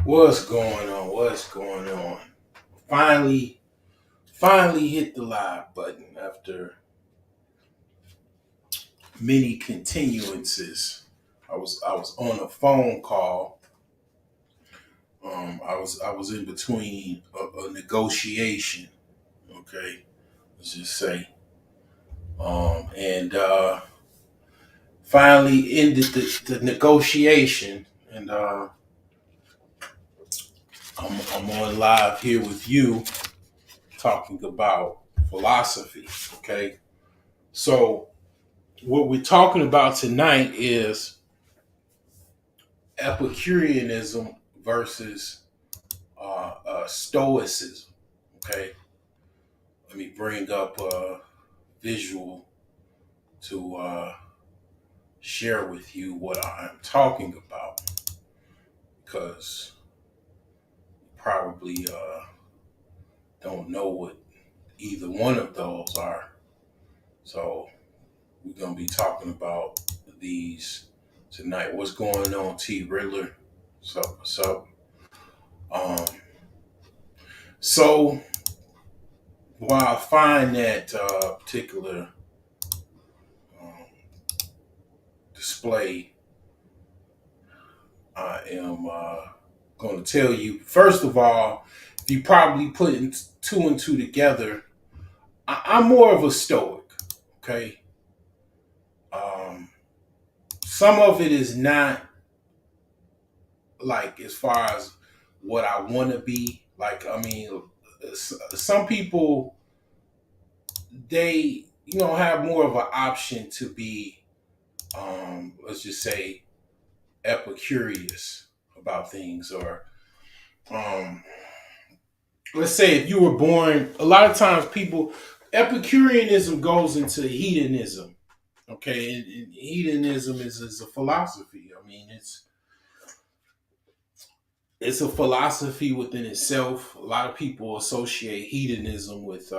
What's going on? What's going on? Finally, finally hit the live button after many continuances. I was on a phone call. I was in between a negotiation. Okay, let's just say, and finally ended the negotiation, and I'm on live here with you talking about philosophy. Okay, so what we're talking about tonight is Epicureanism versus Stoicism. Okay, let me bring up a visual to share with you what I'm talking about because you probably don't know what either one of those are. So we're gonna be talking about these tonight. What's going on, T Riddler? What's up? What's up? Um, so while I find that particular um, display, I am going to tell you first of all, if you probably putting two and two together, I'm more of a Stoic. Okay, um, some of it is not like as far as what I want to be. Like, I mean, some people they have more of an option to be, let's just say, Epicurious about things, or um, let's say if you were born. A lot of times, people Epicureanism goes into hedonism. Okay, and hedonism is a philosophy. I mean, it's a philosophy within itself. A lot of people associate hedonism with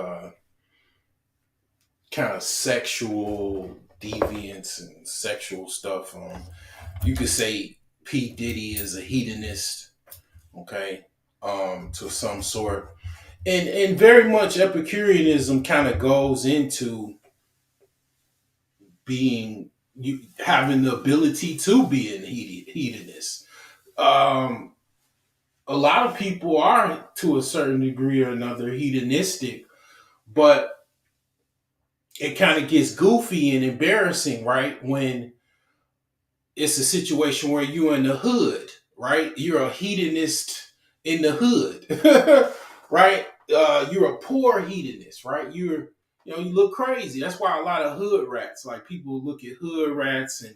kind of sexual deviance and sexual stuff. You could say P Diddy is a hedonist, okay, to some sort, and very much Epicureanism kind of goes into being you having the ability to be an hedonist. Um, a lot of people are to a certain degree or another hedonistic, but it kind of gets goofy and embarrassing, right? When it's a situation where you're in the hood, right? You're a hedonist in the hood, right? You're a poor hedonist, right? You look crazy. That's why a lot of hood rats, like people look at hood rats and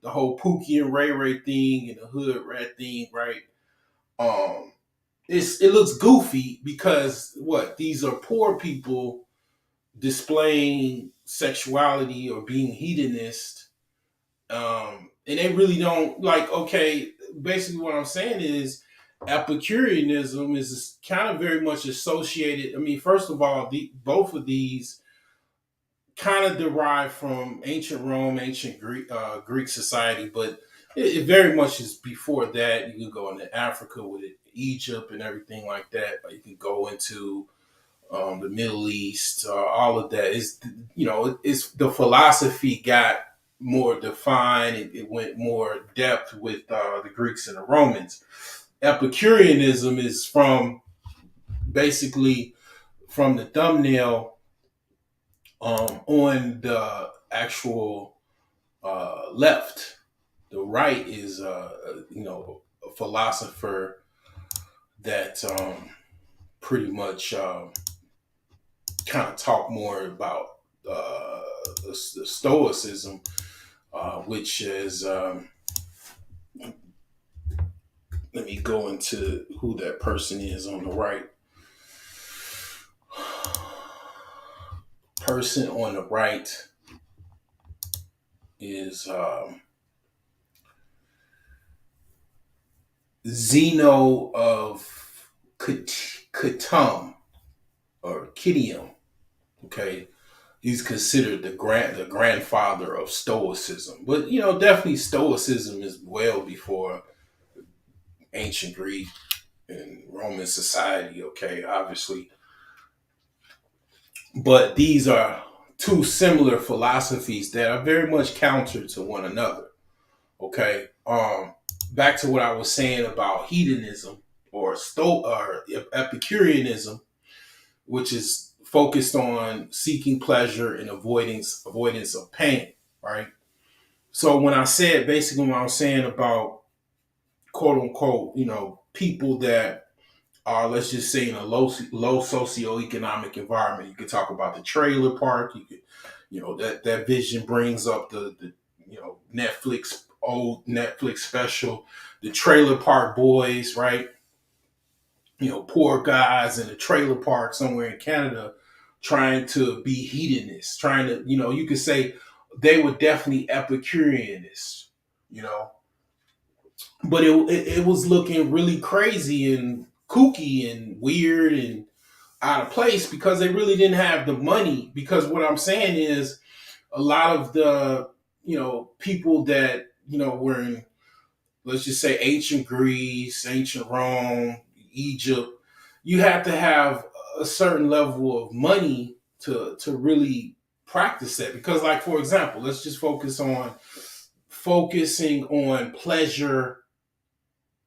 the whole Pookie and Ray Ray thing and the hood rat thing, right? Um, it looks goofy because what these are poor people displaying sexuality or being hedonist, and they really don't like. Okay, basically, what I'm saying is Epicureanism is kind of very much associated. I mean, first of all, both of these kind of derive from ancient Rome, ancient Greek society, but it very much is before that. You can go into Africa with it, Egypt, and everything like that. You can go into the Middle East, all of that. It's the philosophy got more defined. It went more depth with the Greeks and the Romans. Epicureanism is from basically from the thumbnail on the actual left. The right is, a philosopher that pretty much kind of talk more about the Stoicism, which is, let me go into who that person is on the right. Person on the right is Zeno of Citium or Citium. Okay, he's considered the grandfather of Stoicism, but definitely Stoicism is well before ancient Greek and Roman society, okay, obviously. But these are two similar philosophies that are very much counter to one another. Okay. Back to what I was saying about hedonism or Epicureanism, which is focused on seeking pleasure and avoidance of pain, right? So when I said basically what I was saying about quote unquote, people that are, let's just say, in a low socioeconomic environment. You could talk about the trailer park. You could, that vision brings up the old Netflix special, the Trailer Park Boys, right? Poor guys in a trailer park somewhere in Canada trying to be hedonists, trying to, you could say they were definitely Epicureanists, you know, but it was looking really crazy and kooky and weird and out of place because they really didn't have the money. Because what I'm saying is a lot of the people that were in, let's just say, ancient Greece, ancient Rome, Egypt, you have to have a certain level of money to really practice that. Because, like, for example, let's just focusing on pleasure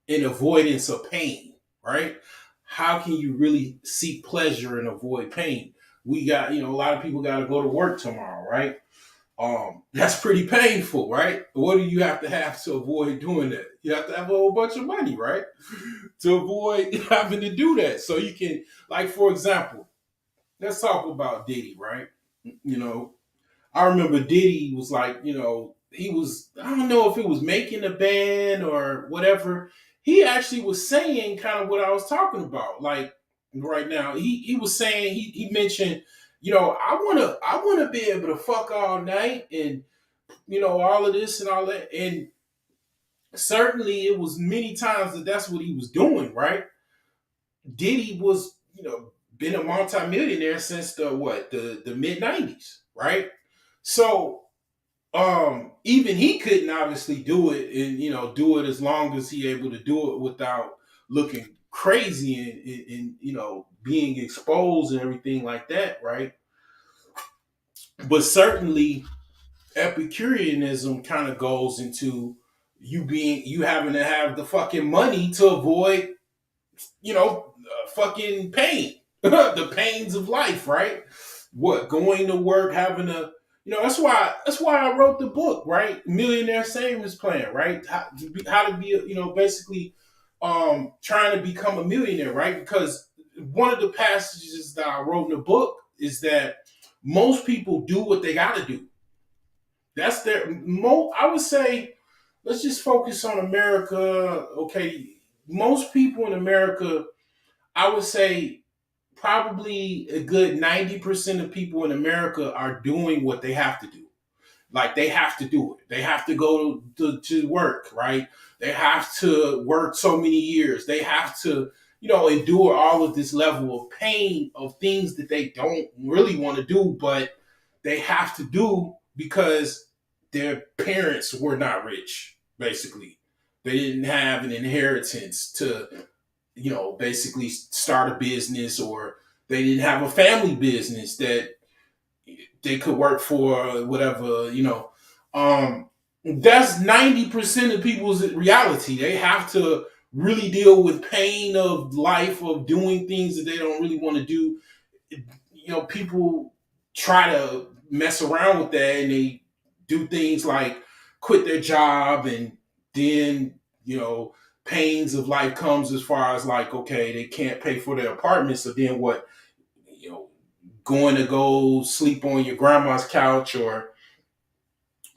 and avoidance of pain, right? How can you really seek pleasure and avoid pain? We got, a lot of people got to go to work tomorrow, right? That's pretty painful, right? What do you have to avoid doing that? You have to have a whole bunch of money, right? To avoid having to do that. So you can, like, for example, let's talk about Diddy, right? You know, I remember Diddy was like, he was, I don't know if he was making a band or whatever. He actually was saying kind of what I was talking about. Like right now, he was saying, he mentioned, I wanna be able to fuck all night and all of this and all that. And certainly it was many times that's what he was doing, right? Diddy was, been a multimillionaire since the mid 90s, right? So even he couldn't obviously do it and do it as long as he able to do it without looking crazy and being exposed and everything like that, right? But certainly Epicureanism kind of goes into you having to have the fucking money to avoid fucking pain, the pains of life, right? What, going to work, having to, that's why I wrote the book, right? Millionaire Savings Plan, right? How to be, basically, trying to become a millionaire, right? Because one of the passages that I wrote in the book is that most people do what they got to do. That's I would say, let's just focus on America. Okay, most people in America, I would say probably a good 90% of people in America are doing what they have to do. Like they have to do it. They have to go to work, right? They have to work so many years. They have to, endure all of this level of pain of things that they don't really want to do, but they have to do because their parents were not rich, basically. They didn't have an inheritance to basically start a business, or they didn't have a family business that they could work for, whatever, That's 90% of people's reality. They have to really deal with pain of life, of doing things that they don't really want to do. People try to mess around with that and they do things like quit their job, and then, pains of life comes as far as like, okay, they can't pay for their apartment. So then what, you know, going to go sleep on your grandma's couch, or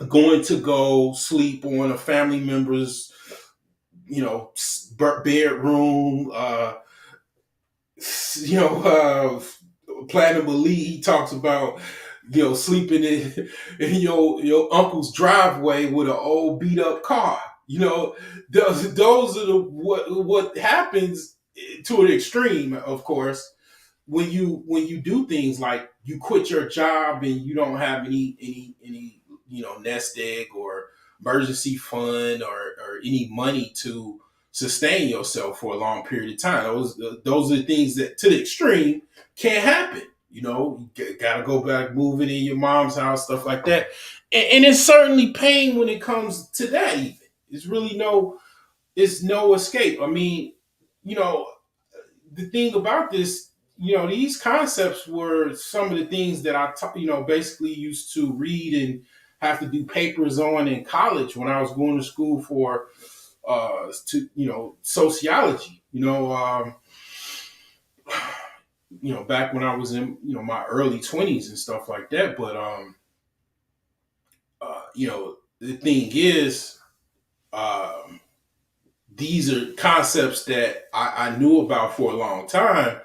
going to go sleep on a family member's, bedroom, you know, Platinum Elite, he talks about, sleeping in your uncle's driveway with an old beat up car. Those are the what happens to an extreme, of course, when you do things like you quit your job and you don't have any nest egg or emergency fund or any money to sustain yourself for a long period of time. Those are the things that, to the extreme, can't happen. You got to go back, moving in your mom's house, stuff like that. And it's certainly pain when it comes to that. Even it's really it's no escape. I mean, you know, the thing about this, these concepts were some of the things that basically used to read and have to do papers on in college when I was going to school for sociology. Back when I was in my early 20s and stuff like that. But the thing is, um, these are concepts that I knew about for a long time.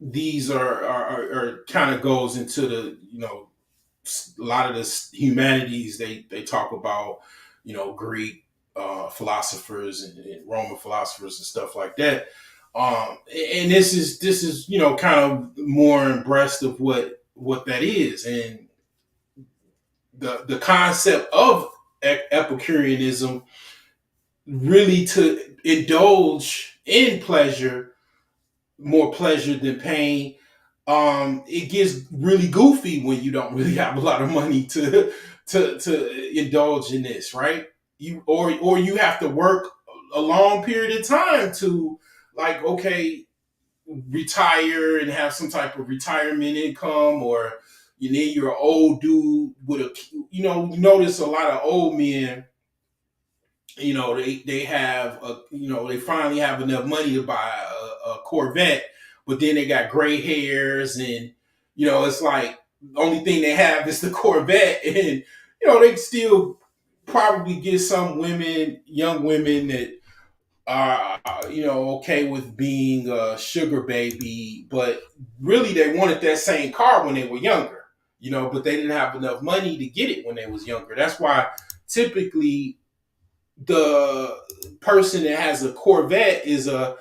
These are kind of goes into the a lot of the humanities. They talk about Greek philosophers and Roman philosophers and stuff like that. And this is kind of more abreast of what that is, and the concept of Epicureanism, really to indulge in pleasure, more pleasure than pain. It gets really goofy when you don't really have a lot of money to indulge in this, right? Or you have to work a long period of time to, like, okay, retire and have some type of retirement income, or you're an old dude with a, you notice a lot of old men, they have they finally have enough money to buy a Corvette, but then they got gray hairs, and it's like the only thing they have is the Corvette, and they still probably get some women, young women, that are okay with being a sugar baby, but really they wanted that same car when they were younger, but they didn't have enough money to get it when they was younger. That's why typically the person that has a Corvette is a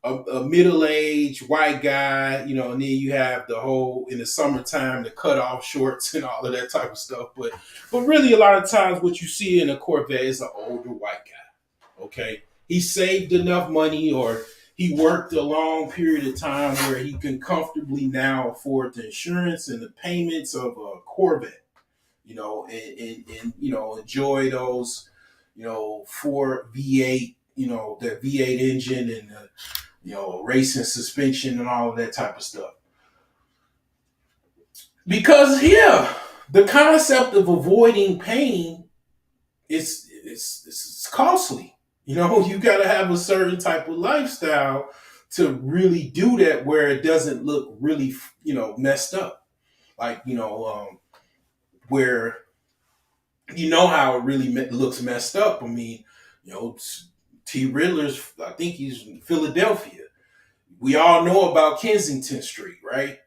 middle-aged white guy, and then you have the whole, in the summertime, the cut-off shorts and all of that type of stuff. But really, a lot of times, what you see in a Corvette is an older white guy. Okay, he saved enough money, or he worked a long period of time where he can comfortably now afford the insurance and the payments of a Corvette. And enjoy those, Ford V8, the V8 engine, and the racing suspension and all of that type of stuff. Because, yeah, the concept of avoiding pain it's costly. You got to have a certain type of lifestyle to really do that, where it doesn't look really messed up, like where how it really looks messed up. I mean, T. Riddler's, I think he's in Philadelphia. We all know about Kensington Street, right?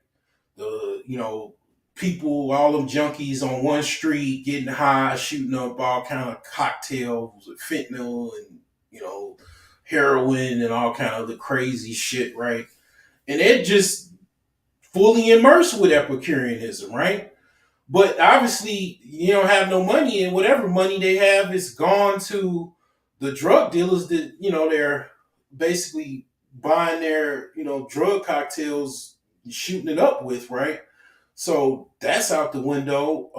The people, all them junkies on one street getting high, shooting up all kind of cocktails with fentanyl and heroin and all kind of the crazy shit, right? And they're just fully immersed with Epicureanism, right? But obviously, you don't have no money, and whatever money they have is gone to the drug dealers that they're basically buying their drug cocktails, shooting it up with, right? So that's out the window.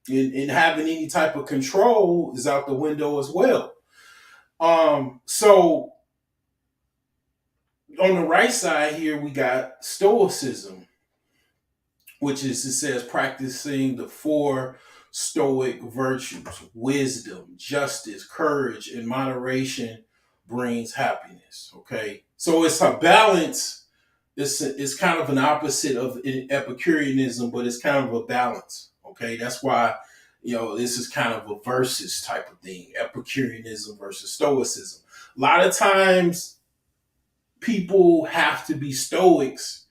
And having any type of control is out the window as well. So on the right side here, we got Stoicism, which is, it says, practicing the four Stoic virtues: wisdom, justice, courage, and moderation brings happiness. Okay, so it's a balance. It's kind of an opposite of Epicureanism, but it's kind of a balance. Okay, that's why this is kind of a versus type of thing: Epicureanism versus Stoicism. A lot of times, people have to be Stoics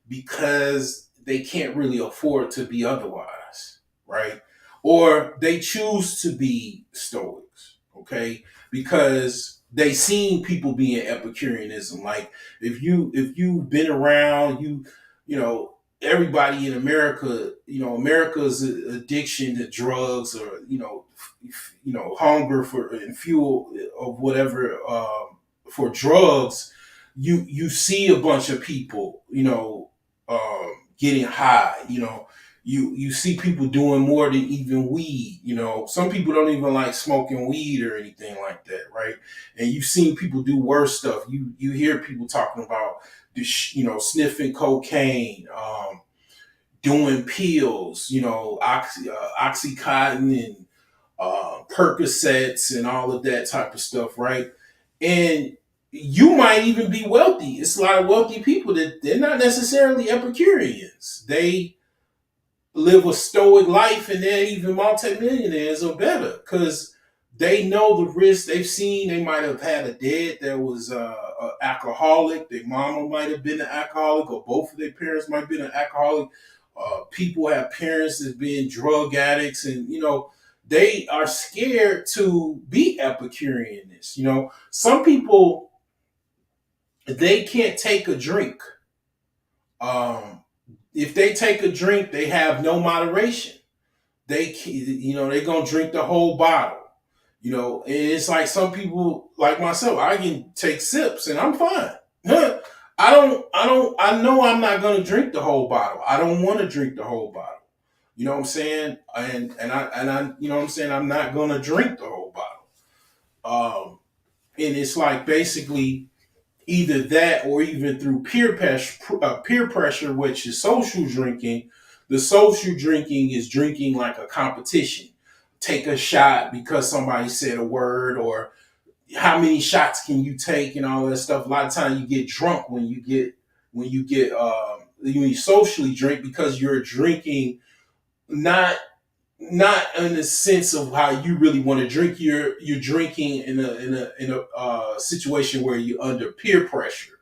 because they can't really afford to be otherwise, right? Or they choose to be Stoics, okay? Because they seen people being Epicureanism. Like, if you've been around, you know everybody in America, America's addiction to drugs, or hunger for and fuel of whatever, for drugs. You see a bunch of people, getting high. You see people doing more than even weed. Some people don't even like smoking weed or anything like that, right? And you've seen people do worse stuff. You hear people talking about sniffing cocaine, doing pills, oxycontin and Percocets and all of that type of stuff, right? And you might even be wealthy. It's a lot of wealthy people that they're not necessarily Epicureans. They live a stoic life, and they're even multimillionaires or better because they know the risk. They've seen. They might have had a dad that was an alcoholic. Their mama might have been an alcoholic, or both of their parents might have been an alcoholic. People have parents that being drug addicts, and they are scared to be Epicureanists. Some people, they can't take a drink. If they take a drink, they have no moderation. They're gonna drink the whole bottle. And it's like some people, like myself, I can take sips and I'm fine. I know I'm not gonna drink the whole bottle. I don't want to drink the whole bottle. You know what I'm saying? And I you know what I'm saying, I'm not gonna drink the whole bottle. And it's like basically either that, or even through peer pressure, which is social drinking. The social drinking is drinking like a competition. Take a shot because somebody said a word, or how many shots can you take, and all that stuff. A lot of times you get drunk when you socially drink, because you're drinking not in the sense of how you really want to drink. You're drinking in a situation where you're under peer pressure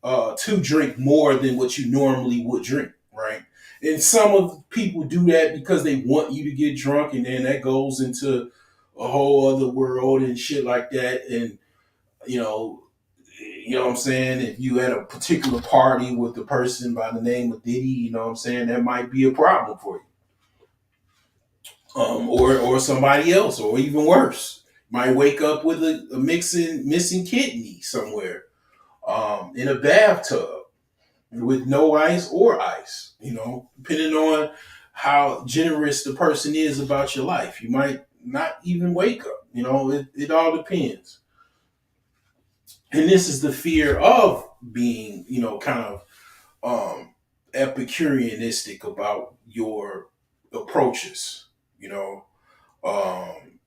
to drink more than what you normally would drink, right? And some of people do that because they want you to get drunk, and then that goes into a whole other world and shit like that. And you know, what I'm saying. If you at a particular party with a person by the name of Diddy, what I'm saying, that might be a problem for you, or somebody else, or even worse, might wake up with a missing kidney somewhere, in a bathtub with no ice or ice, depending on how generous the person is about your life. You might not even wake up. It all depends. And this is the fear of being, kind of Epicureanistic about your approaches, you know. Um,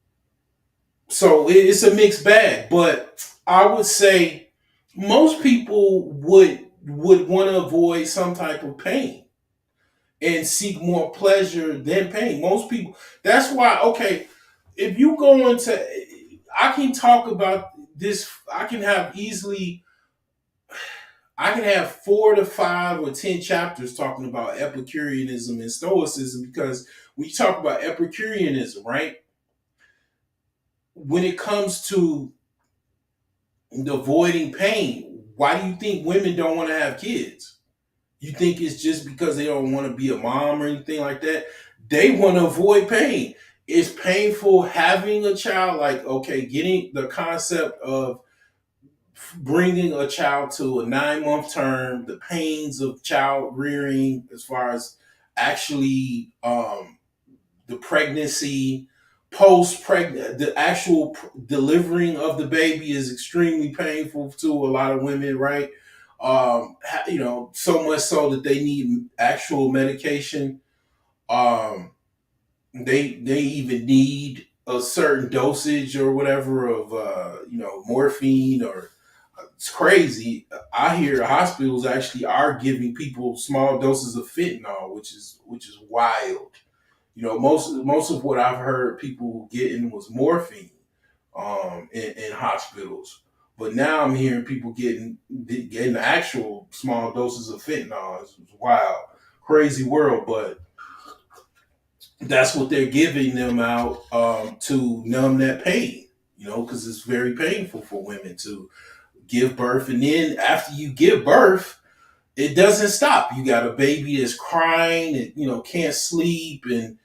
so it's a mixed bag, but I would say most people would want to avoid some type of pain and seek more pleasure than pain. Most people. That's why. Okay, if you go into, I can talk about this. I can have 4 to 5 or 10 chapters talking about Epicureanism and Stoicism, because when you talk about Epicureanism, right, when it comes to avoiding pain, why do you think women don't want to have kids? You think it's just because they don't want to be a mom or anything like that? They want to avoid pain. It's painful having a child. Like, okay, getting the concept of bringing a child to a 9 month term, the pains of child rearing, as far as actually the pregnancy, post pregnant, the actual delivering of the baby is extremely painful to a lot of women, right? So much so that they need actual medication. Um, they even need a certain dosage or whatever of morphine, or it's crazy. I hear hospitals actually are giving people small doses of fentanyl, which is wild. Most of what I've heard people getting was morphine, in hospitals. But now I'm hearing people getting actual small doses of fentanyl. It's wild, crazy world. But that's what they're giving them out, to numb that pain. Because it's very painful for women to give birth, and then after you give birth, it doesn't stop. You got a baby that's crying and can't sleep and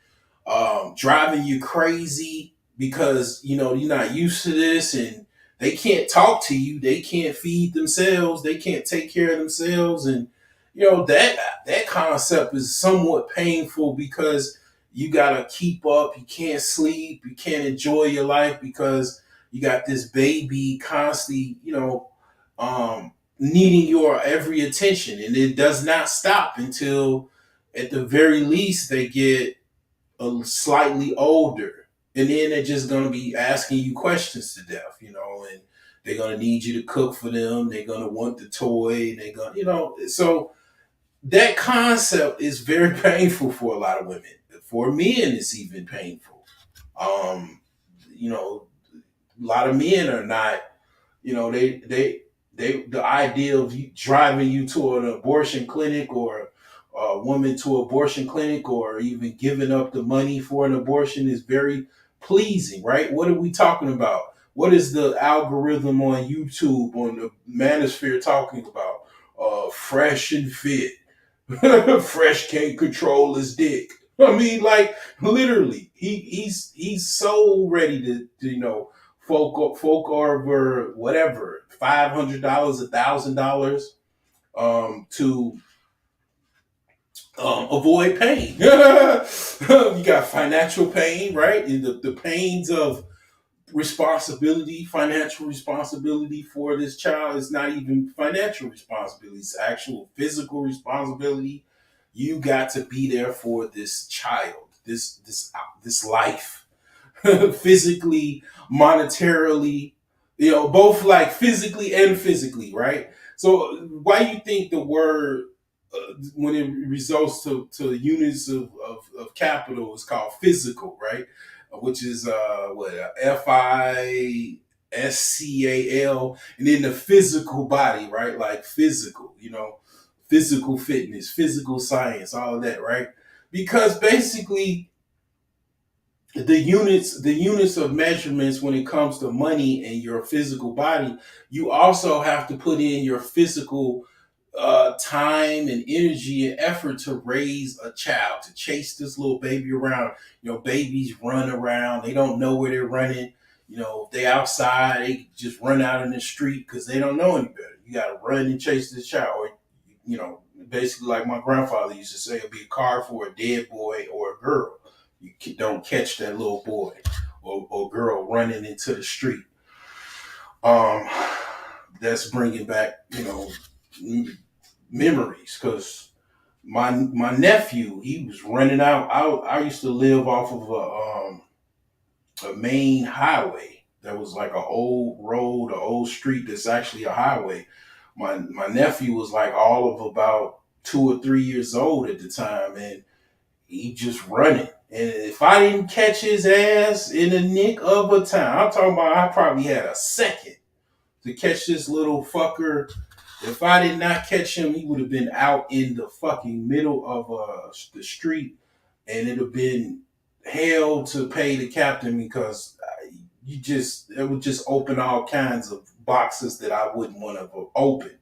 driving you crazy because you're not used to this, and they can't talk to you, they can't feed themselves, they can't take care of themselves, and that concept is somewhat painful because you gotta keep up, you can't sleep, you can't enjoy your life because you got this baby constantly needing your every attention, and it does not stop until at the very least they get slightly older, and then they're just gonna be asking you questions to death, and they're gonna need you to cook for them. They're gonna want the toy. They're gonna, so that concept is very painful for a lot of women. For men, it's even painful. Um, a lot of men are not, the idea of you driving you to an abortion clinic, or a woman to an abortion clinic, or even giving up the money for an abortion is very pleasing, right? What are we talking about? What is the algorithm on YouTube, on the manosphere, talking about? Fresh and fit. Fresh can't control his dick. I mean, like, literally, he's so ready to folk over whatever, $500, $1,000, to avoid pain. You got financial pain, right? And the pains of responsibility, financial responsibility for this child is not even financial responsibility; it's actual physical responsibility. You got to be there for this child, this life, physically, monetarily, both, like, physically and physically, right? So why you think the word, when it results to units of capital, is called physical, right? Which is what, FISCAL, and then the physical body, right? Like physical, physical fitness, physical science, all of that, right? Because basically the units of measurements when it comes to money and your physical body, you also have to put in your physical time and energy and effort to raise a child, to chase this little baby around. Babies run around, they don't know where they're running. If they outside, they just run out in the street because they don't know any better. You got to run and chase this child, or you know basically, like my grandfather used to say, it'll be a car for a dead boy or a girl. You don't catch that little boy or girl running into the street. um that's bringing back memories, because my nephew, he was running out. I used to live off of a main highway that was like an old road, an old street that's actually a highway. My nephew was like all of about 2 or 3 years old at the time, and he just running. And if I didn't catch his ass in the nick of a time, I'm talking about, I probably had a second to catch this little fucker. If I did not catch him, he would have been out in the fucking middle of the street, and it'd have been hell to pay the captain, because it would just open all kinds of boxes that I wouldn't want to open,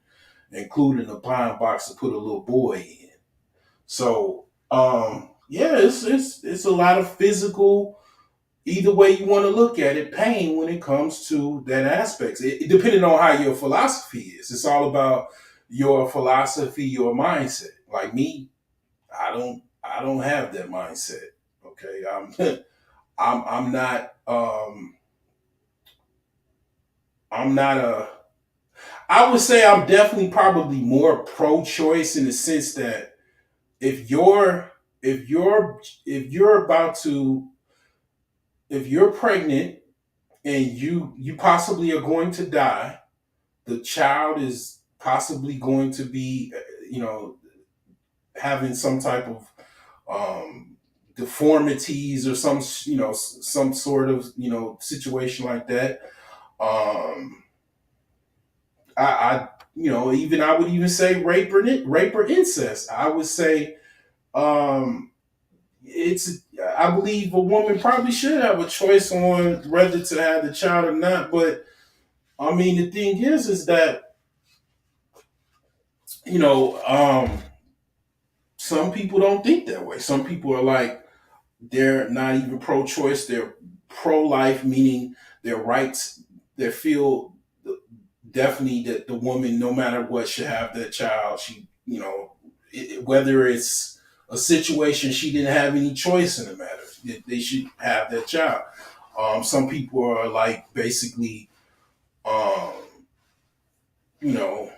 including a pine box to put a little boy in. So, yeah, it's a lot of physical, either way you want to look at it, pain when it comes to that aspect. Depending on how your philosophy is, it's all about your philosophy, your mindset. Like me, I don't have that mindset. Okay, I'm not I'm not a I would say I'm definitely probably more pro-choice, in the sense that if you're if you're about to if you're pregnant and you possibly are going to die, the child is possibly going to be, having some type of deformities, or some sort of situation like that. um I even I would even say rape or incest. I would say, um it's I believe a woman probably should have a choice on whether to have the child or not. But I mean, the thing is that you know, some people don't think that way. Some people are like, they're not even pro-choice. They're pro-life, meaning their rights. They feel definitely that the woman, no matter what, should have that child. She, whether it's a situation she didn't have any choice in the matter, they should have that child. Some people are like basically, um, you know,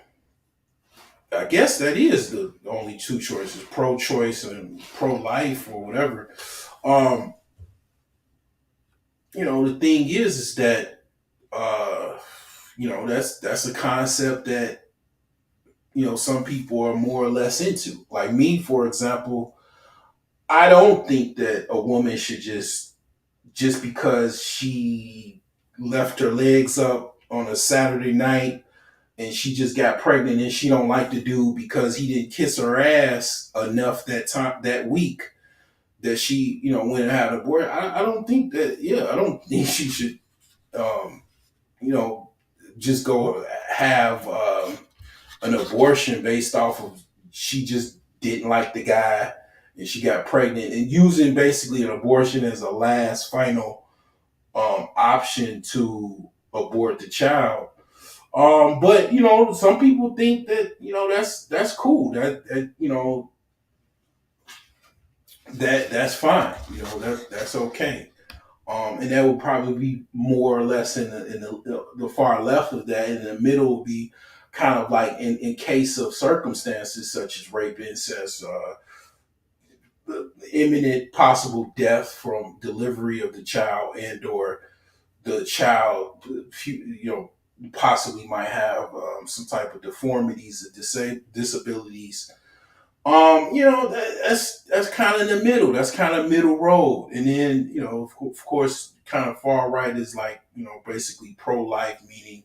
I guess that is the only two choices: pro-choice and pro-life or whatever. Um, the thing is that uh, that's a concept that some people are more or less into. Like me, for example, I don't think that a woman should just because she left her legs up on a Saturday night and she just got pregnant and she don't like the dude because he didn't kiss her ass enough that time that week that she went and had an abortion. I don't think that. Yeah, I don't think she should um, you know just go have an abortion based off of she just didn't like the guy and she got pregnant and using basically an abortion as a last final option to abort the child. But some people think that that's cool. That that's fine. That's okay. And that would probably be more or less in the far left of that. In the middle would be kind of like in case of circumstances such as rape, incest, imminent possible death from delivery of the child, and or the child, possibly might have some type of deformities or disabilities. That's kind of in the middle. That's kind of middle road. And then, of course, kind of far right is like, basically pro life, meaning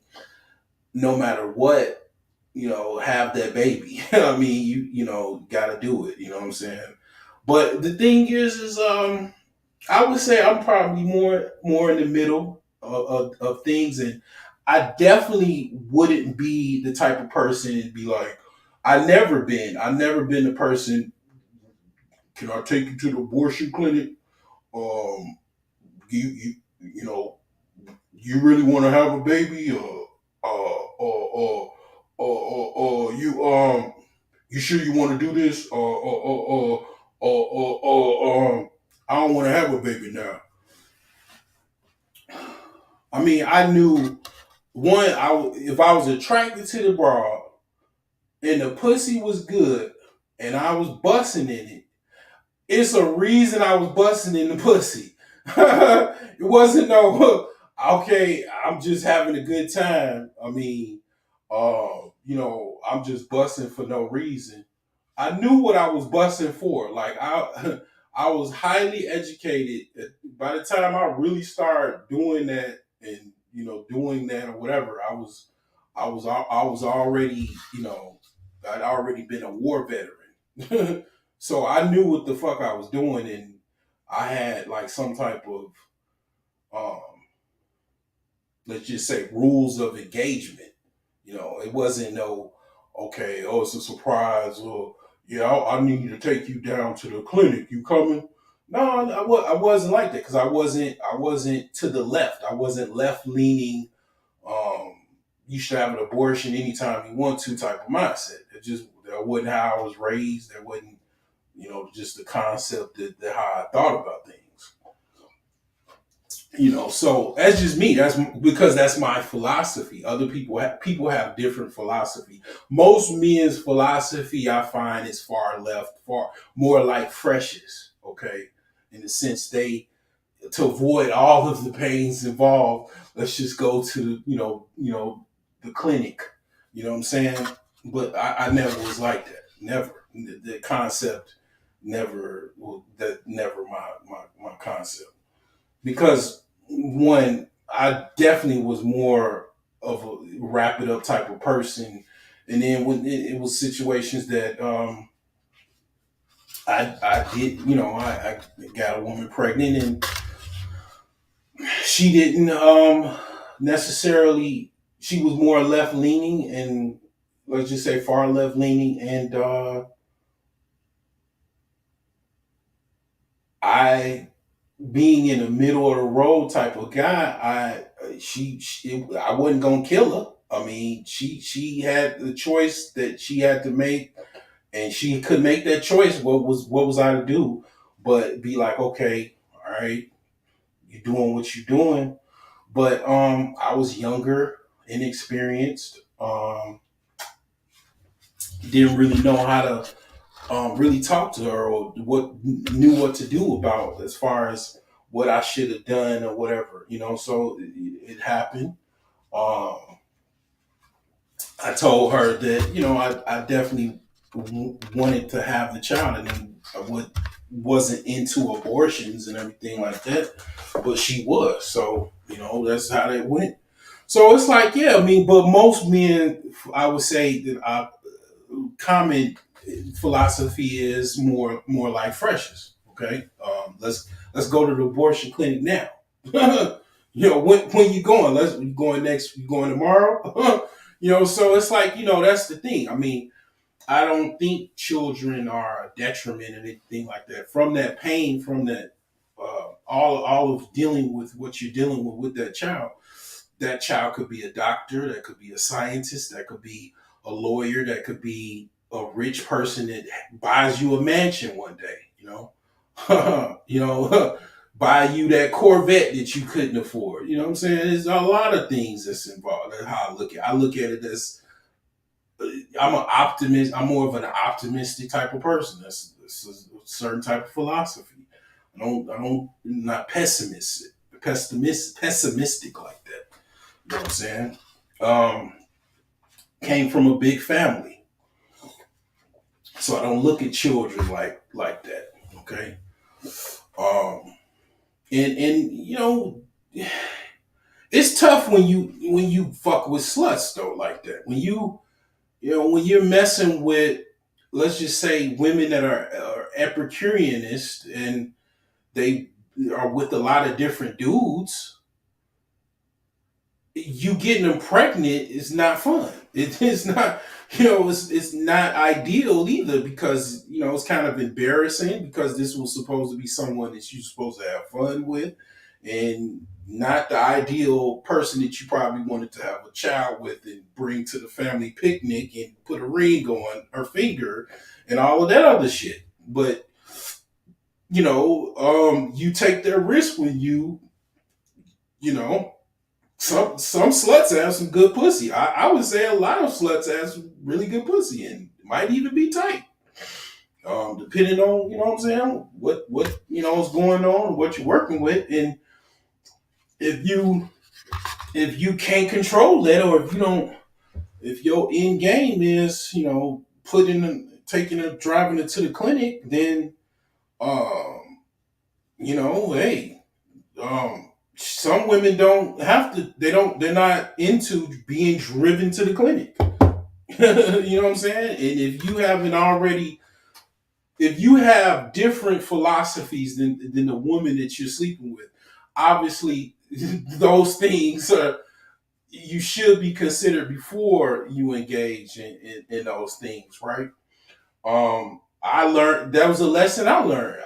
no matter what, have that baby. I mean, got to do it. You know what I'm saying? But the thing is, I would say I'm probably more in the middle of things, and I definitely wouldn't be the type of person to be like, I've never been the person. Can I take you to the abortion clinic? You know, you really want to have a baby, or you sure you want to do this, I don't want to have a baby now. I mean, I knew one. If I was attracted to the broad and the pussy was good, and I was busting in it, it's a reason I was busting in the pussy. It wasn't no okay. I'm just having a good time. I mean, I'm just busting for no reason. I knew what I was busting for. Like I, I was highly educated. By the time I really started doing that and doing that or whatever, I was already I'd already been a war veteran, so I knew what the fuck I was doing, and I had like some type of um, let's just say rules of engagement. It wasn't no okay. Oh, it's a surprise. Or yeah, I need to take you down to the clinic. You coming? No, I wasn't like that because I wasn't to the left. I wasn't left leaning. Um, you should have an abortion anytime you want to type of mindset. That wasn't how I was raised. That wasn't just the concept that how I thought about things. So that's just me. That's because that's my philosophy. Other people have different philosophy. Most men's philosophy I find is far left, far more like Fresh's. Okay, in the sense they, to avoid all of the pains involved, let's just go to the clinic. You know what I'm saying? But I never was like that. Never. The concept never. Well, that never my concept, because one, I definitely was more of a wrap it up type of person, and then when it was situations that I did, I got a woman pregnant and she didn't necessarily. She was more left leaning, and let's just say far left leaning, and I, being in the middle of the road type of guy, I wasn't gonna kill her. I mean, she had the choice that she had to make, and she could make that choice. What was I to do? But be like, okay, all right, you're doing what you're doing. But I was younger, inexperienced, didn't really know how to really talk to her, or what to do about, as far as what I should have done or whatever, So it happened. Um, I told her that I definitely wanted to have the child, and then wasn't into abortions and everything like that, but she was. So that's how that went. So it's like, yeah, I mean, but most men, I would say that common philosophy is more like freshes. Okay, let's go to the abortion clinic now. When you going? You going next? You going tomorrow? So it's like, that's the thing. I mean, I don't think children are a detriment or anything like that. From that pain, from that all of dealing with what you're dealing with that child. That child could be a doctor, that could be a scientist, that could be a lawyer, that could be a rich person that buys you a mansion one day, buy you that Corvette that you couldn't afford. You know what I'm saying? There's a lot of things that's involved. That's how I look at it. I look at it as I'm an optimist. I'm more of an optimistic type of person. That's a certain type of philosophy. I'm not pessimistic like that. You know what I'm saying? Um, Came from a big family, so I don't look at children like that. Okay. Um, and it's tough when you fuck with sluts though like that. When you're messing with, let's just say, women that are Epicureanists, and they are with a lot of different dudes, you getting them pregnant is not fun. It is not, it's not ideal either, because it's kind of embarrassing, because this was supposed to be someone that you're supposed to have fun with, and not the ideal person that you probably wanted to have a child with and bring to the family picnic and put a ring on her finger and all of that other shit. But you take that risk when you know some sluts have some good pussy. I would say a lot of sluts have some really good pussy, and might even be tight. Depending on, what I'm saying, what is going on, what you're working with, and if you can't control that, or if your end game is taking her, driving her to the clinic, then hey, some women don't have to. They're not into being driven to the clinic. You know what I'm saying? And if you have different philosophies than the woman that you're sleeping with, obviously those things are, you should be considered before you engage in those things, right? I learned, that was a lesson I learned.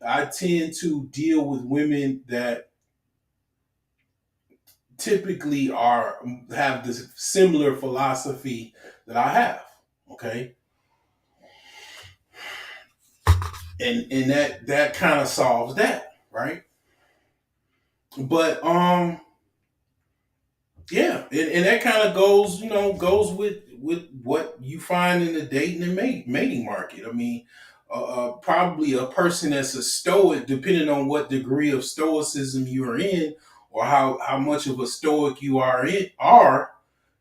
I tend to deal with women that typically have this similar philosophy that I have. Okay, and that kind of solves that, right? But yeah, and that kind of goes with what you find in the dating and mating market. I mean, probably a person that's a stoic, depending on what degree of stoicism you are in, or how much of a stoic you are,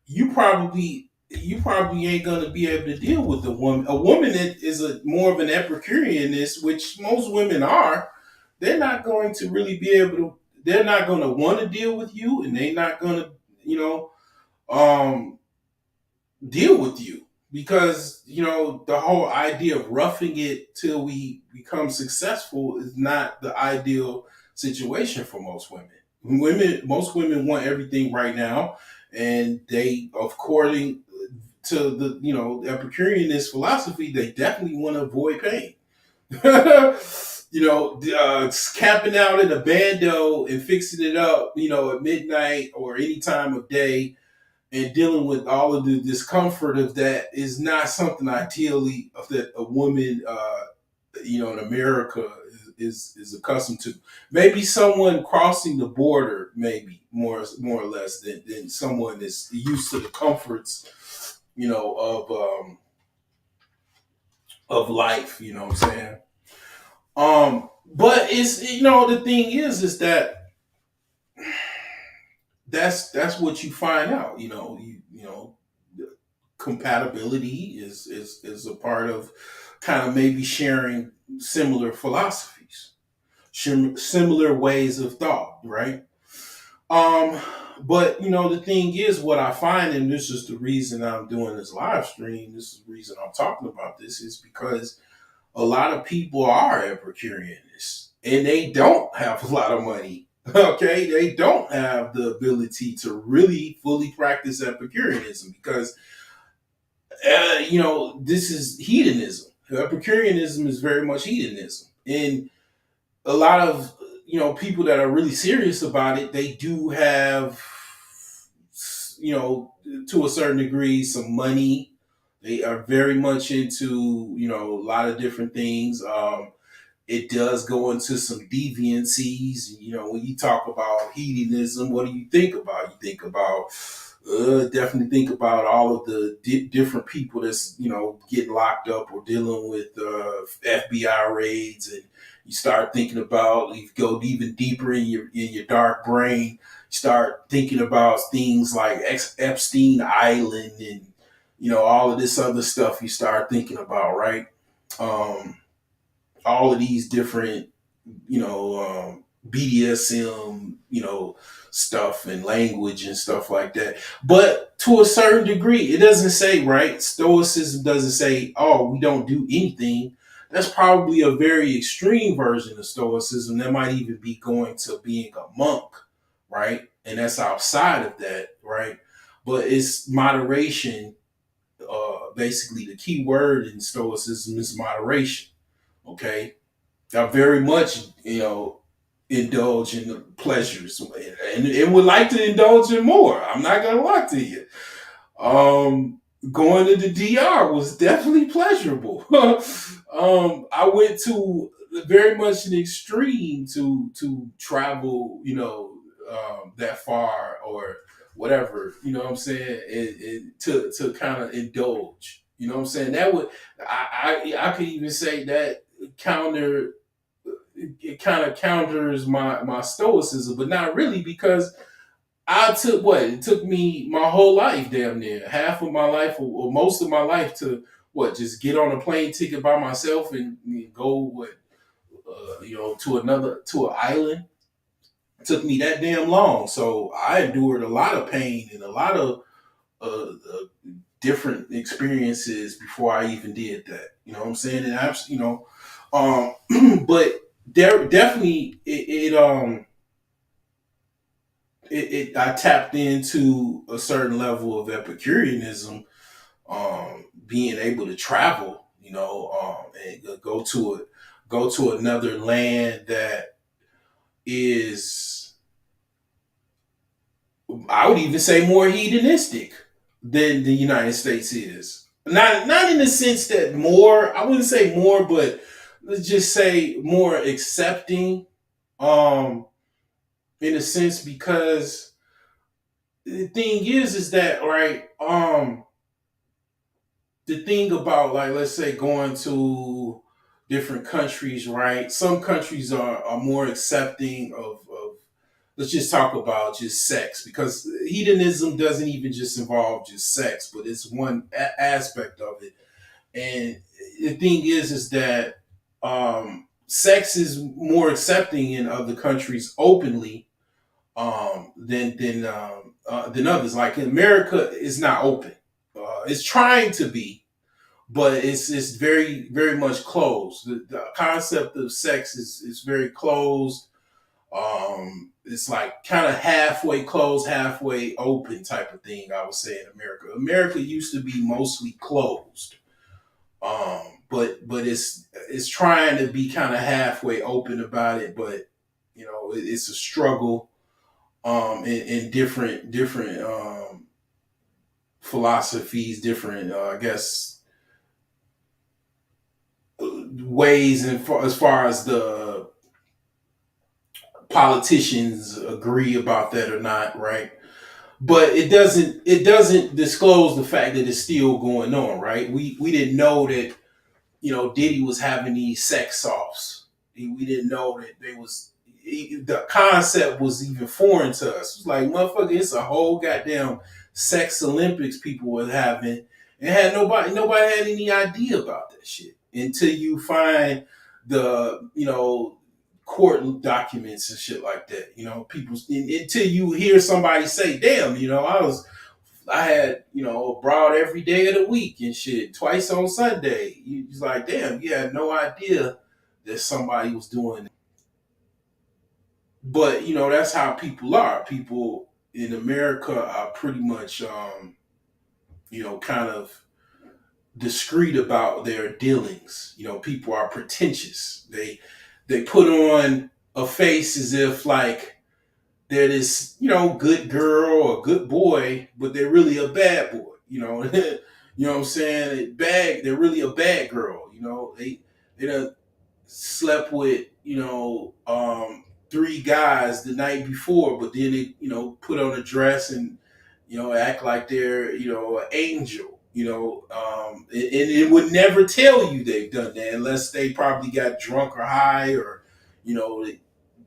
you probably ain't gonna be able to deal with a woman that is a more of an Epicureanist, which most women are. They're not going to really be able to. They're not going to want to deal with you, and they're not going to, you know, um, deal with you, because the whole idea of roughing it till we become successful is not the ideal situation for most women. Most women want everything right now, and they, of course, to the Epicureanist philosophy, they definitely want to avoid pain. Camping out in a bando and fixing it up, at midnight or any time of day, and dealing with all of the discomfort of that is not something ideally that a woman, in America is accustomed to. Maybe someone crossing the border, maybe more or less than someone that's used to the comforts, of life. You know what I'm saying? But it's the thing is that that's what you find out. Compatibility is a part of kind of maybe sharing similar philosophies, similar ways of thought, right? Um, but the thing is, what I find, and this is the reason I'm doing this live stream. This is the reason I'm talking about this is because a lot of people are Epicureanists and they don't have a lot of money. Okay, they don't have the ability to really fully practice Epicureanism because this is hedonism. Epicureanism is very much hedonism. And a lot of, people that are really serious about it, they do have, to a certain degree, some money. They are very much into, a lot of different things. It does go into some deviancies. When you talk about hedonism, what do you think about? You think about definitely think about all of the different people that's getting locked up or dealing with FBI raids, and you start thinking about, you go even deeper in your dark brain. You start thinking about things like Epstein Island and all of this other stuff. You start thinking about, right? Um, all of these different BDSM, stuff and language and stuff like that. But to a certain degree, it doesn't say, right? Stoicism doesn't say, oh, we don't do anything. That's probably a very extreme version of Stoicism. That might even be going to being a monk, right? And that's outside of that, right? But it's moderation. Basically, the key word in Stoicism is moderation. Okay, I very much, indulge in the pleasures and would like to indulge in more. I'm not gonna lie to you. Going to the DR was definitely pleasurable. I went to very much an extreme to travel, that far or whatever, you know what I'm saying, and to kind of indulge. You know what I'm saying? That would I could even say that counter it kind of counters my stoicism, but not really because I took what it took me my whole life, damn near half of my life or most of my life to what just get on a plane ticket by myself and go to an island. It took me that damn long, so I endured a lot of pain and a lot of different experiences before I even did that. You know what I'm saying? And but there definitely I tapped into a certain level of Epicureanism, being able to travel, and go to another land that is, I would even say, more hedonistic than the United States is. Not in the sense that more, I wouldn't say more, but let's just say more accepting, um, in a sense, because the thing is that, right, the thing about, like, let's say going to different countries, right? Some countries are more accepting of let's just talk about just sex, because hedonism doesn't even just involve just sex, but it's one aspect of it. And the thing is that sex is more accepting in other countries openly, than others. Like in America, is not open. It's trying to be, but it's very very much closed. The concept of sex is very closed. it's like kind of halfway closed, halfway open type of thing. I would say in America. America used to be mostly closed, but it's trying to be kind of halfway open about it. But it's a struggle in different philosophies, different I guess ways, and as far as the politicians agree about that or not, right? But it doesn't disclose the fact that it's still going on, right? We didn't know that Diddy was having these sex offs. We didn't know that the concept was even foreign to us. It was like, motherfucker, it's a whole goddamn sex Olympics people were having, and had nobody had any idea about that shit until you find the court documents and shit like that. People until you hear somebody say, "Damn, I had, abroad every day of the week and shit, twice on Sunday." You're like, damn, you had no idea that somebody was doing it. But, that's how people are. People in America are pretty much, kind of discreet about their dealings. People are pretentious. They put on a face as if like they're this, good girl or good boy, but they're really a bad boy. You know what I'm saying? They're really a bad girl. They done slept with, three guys the night before, but then they, put on a dress and, act like they're, an angel. And it would never tell you they've done that unless they probably got drunk or high, or, you know,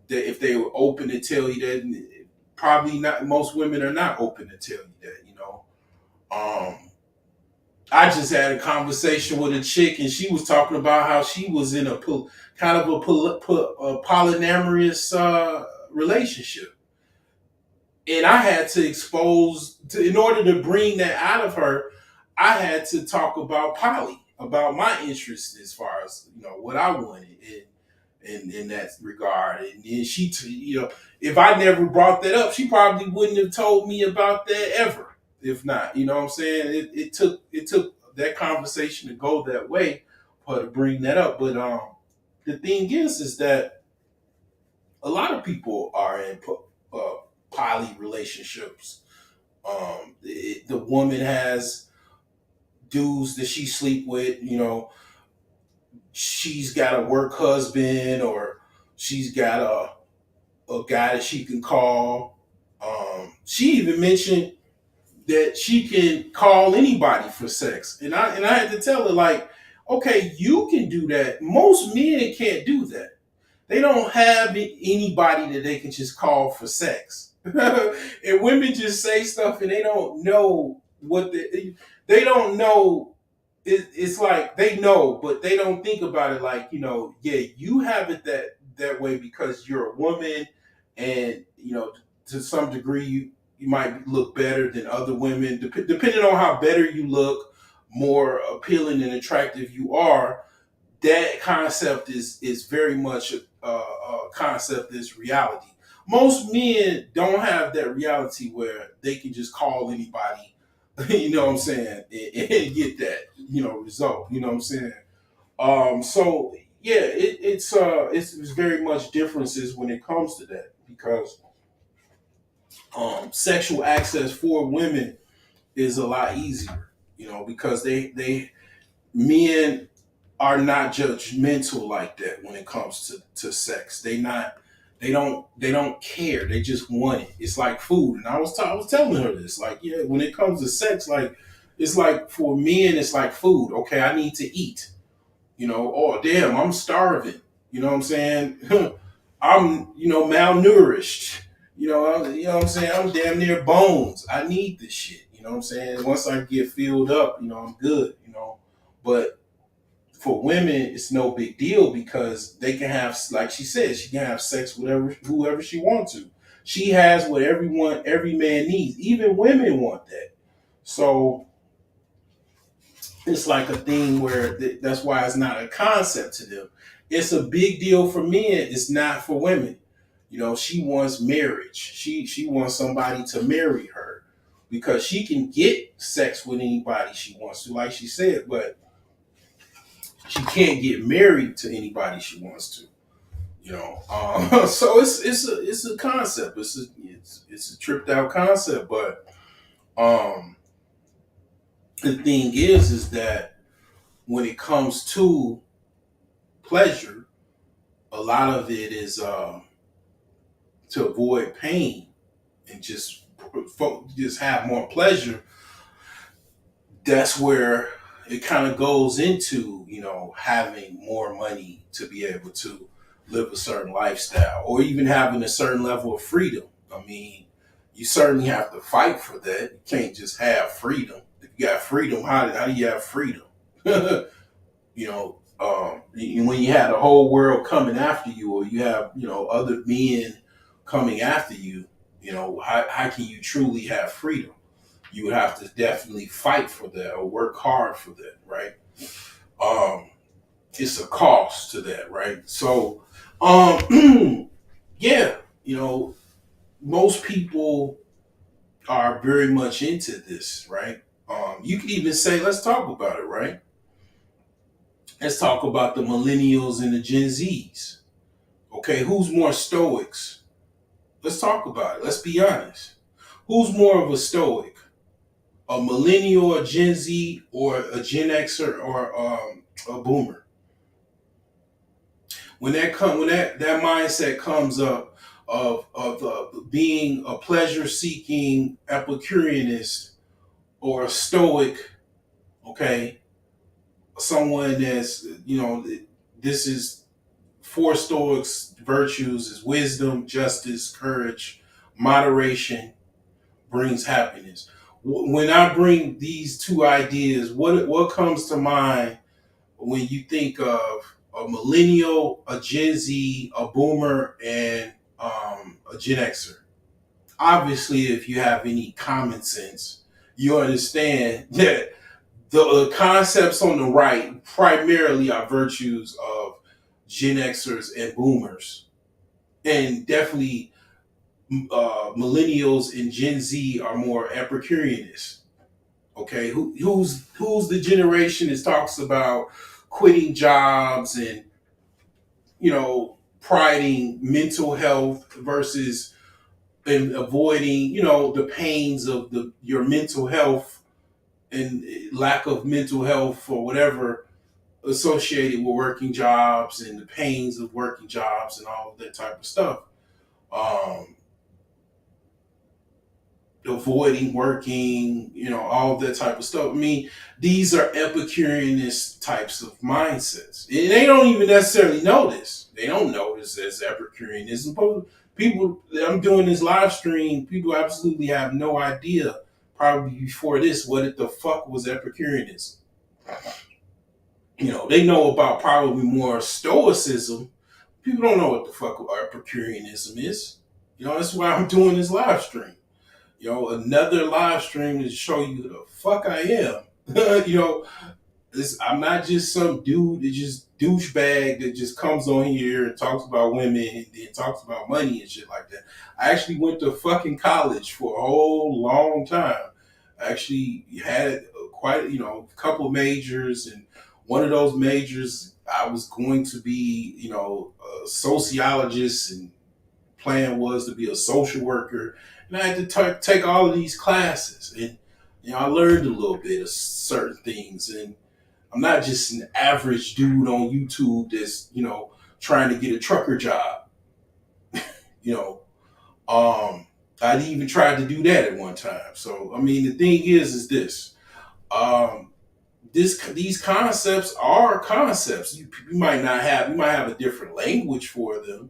if they were open to tell you that. Probably not. Most women are not open to tell you that. I just had a conversation with a chick, and she was talking about how she was in a kind of a polyamorous relationship, and I had to in order to bring that out of her, I had to talk about about my interest as far as what I wanted in that regard. And then if I never brought that up, she probably wouldn't have told me about that ever. If not, you know what I'm saying? It took that conversation to go that way for her to bring that up. But the thing is that a lot of people are in uh, poly relationships. The woman has dudes that she sleep with. She's got a work husband, or she's got a guy that she can call. She even mentioned that she can call anybody for sex, and I had to tell her, like, okay, you can do that. Most men can't do that. They don't have anybody that they can just call for sex. And women just say stuff, and they don't know they don't know. It's like they know, but they don't think about it. Like, yeah, you have it that way because you're a woman, and to some degree you might look better than other women, depending on how better you look, more appealing and attractive you are. That concept is very much a concept that's reality. Most men don't have that reality where they can just call anybody, you know what I'm saying, and get that, result. You know what I'm saying? So yeah, it's very much differences when it comes to that, because sexual access for women is a lot easier, because they men are not judgmental like that when it comes to sex. They don't care. They just want it. It's like food. And I was telling her this. Like, yeah, when it comes to sex, like, it's like for men, it's like food. Okay, I need to eat. Oh damn, I'm starving. You know what I'm saying? I'm malnourished. You know what I'm saying? I'm damn near bones. I need this shit. You know what I'm saying? Once I get filled up, I'm good. But for women, it's no big deal because they can have, like she said, she can have sex with whoever she wants to. She has what every man needs. Even women want that. So it's like a thing where that's why it's not a concept to them. It's a big deal for men. It's not for women. She wants marriage. She wants somebody to marry her because she can get sex with anybody she wants to, like she said, but she can't get married to anybody she wants to. So it's a concept. It's a tripped out concept, but um, the thing is that when it comes to pleasure, a lot of it is to avoid pain and just have more pleasure. That's where it kind of goes into having more money to be able to live a certain lifestyle or even having a certain level of freedom. I mean, you certainly have to fight for that. You can't just have freedom. If you got freedom, how do you have freedom? When you had the whole world coming after you, or you have other men coming after you, how can you truly have freedom? You would have to definitely fight for that or work hard for that, right? um it's a cost to that, right? So yeah, most people are very much into this, right? You could even say, let's talk about it, right? Let's talk about the millennials and the Gen Zs. Okay, who's more stoics? Let's talk about it. Let's be honest. Who's more of a stoic? A millennial, a Gen Z, or a Gen Xer, or a boomer? When that mindset comes up of being a pleasure seeking Epicureanist or a stoic, okay, someone that's this is four stoics virtues is wisdom, justice, courage, moderation brings happiness. When I bring these two ideas, what comes to mind when you think of a millennial, a Gen Z, a boomer, and a Gen Xer? Obviously, if you have any common sense, you understand that the concepts on the right primarily are virtues of Gen Xers and boomers, and definitely millennials and Gen Z are more Epicureanists. Okay, who's the generation that talks about quitting jobs and priding mental health versus and avoiding the pains of the your mental health and lack of mental health or whatever associated with working jobs and the pains of working jobs and all of that type of stuff. Um, Avoiding working, all of that type of stuff. I mean, these are Epicureanist types of mindsets. And they don't even necessarily know this. They don't know this as Epicureanism. People, I'm doing this live stream, people absolutely have no idea, probably before this, what the fuck was Epicureanism. They know about probably more Stoicism. People don't know what the fuck Epicureanism is. That's why I'm doing this live stream. Another live stream to show you who the fuck I am. I'm not just some dude that just douchebag that just comes on here and talks about women and then talks about money and shit like that. I actually went to fucking college for a whole long time. I actually had quite, a couple of majors, and one of those majors I was going to be, a sociologist, and plan was to be a social worker, and I had to take all of these classes, and I learned a little bit of certain things, and I'm not just an average dude on YouTube that's trying to get a trucker job. You know, I'd even tried to do that at one time. So I mean, the thing is this. Um, these concepts are concepts. You might have a different language for them.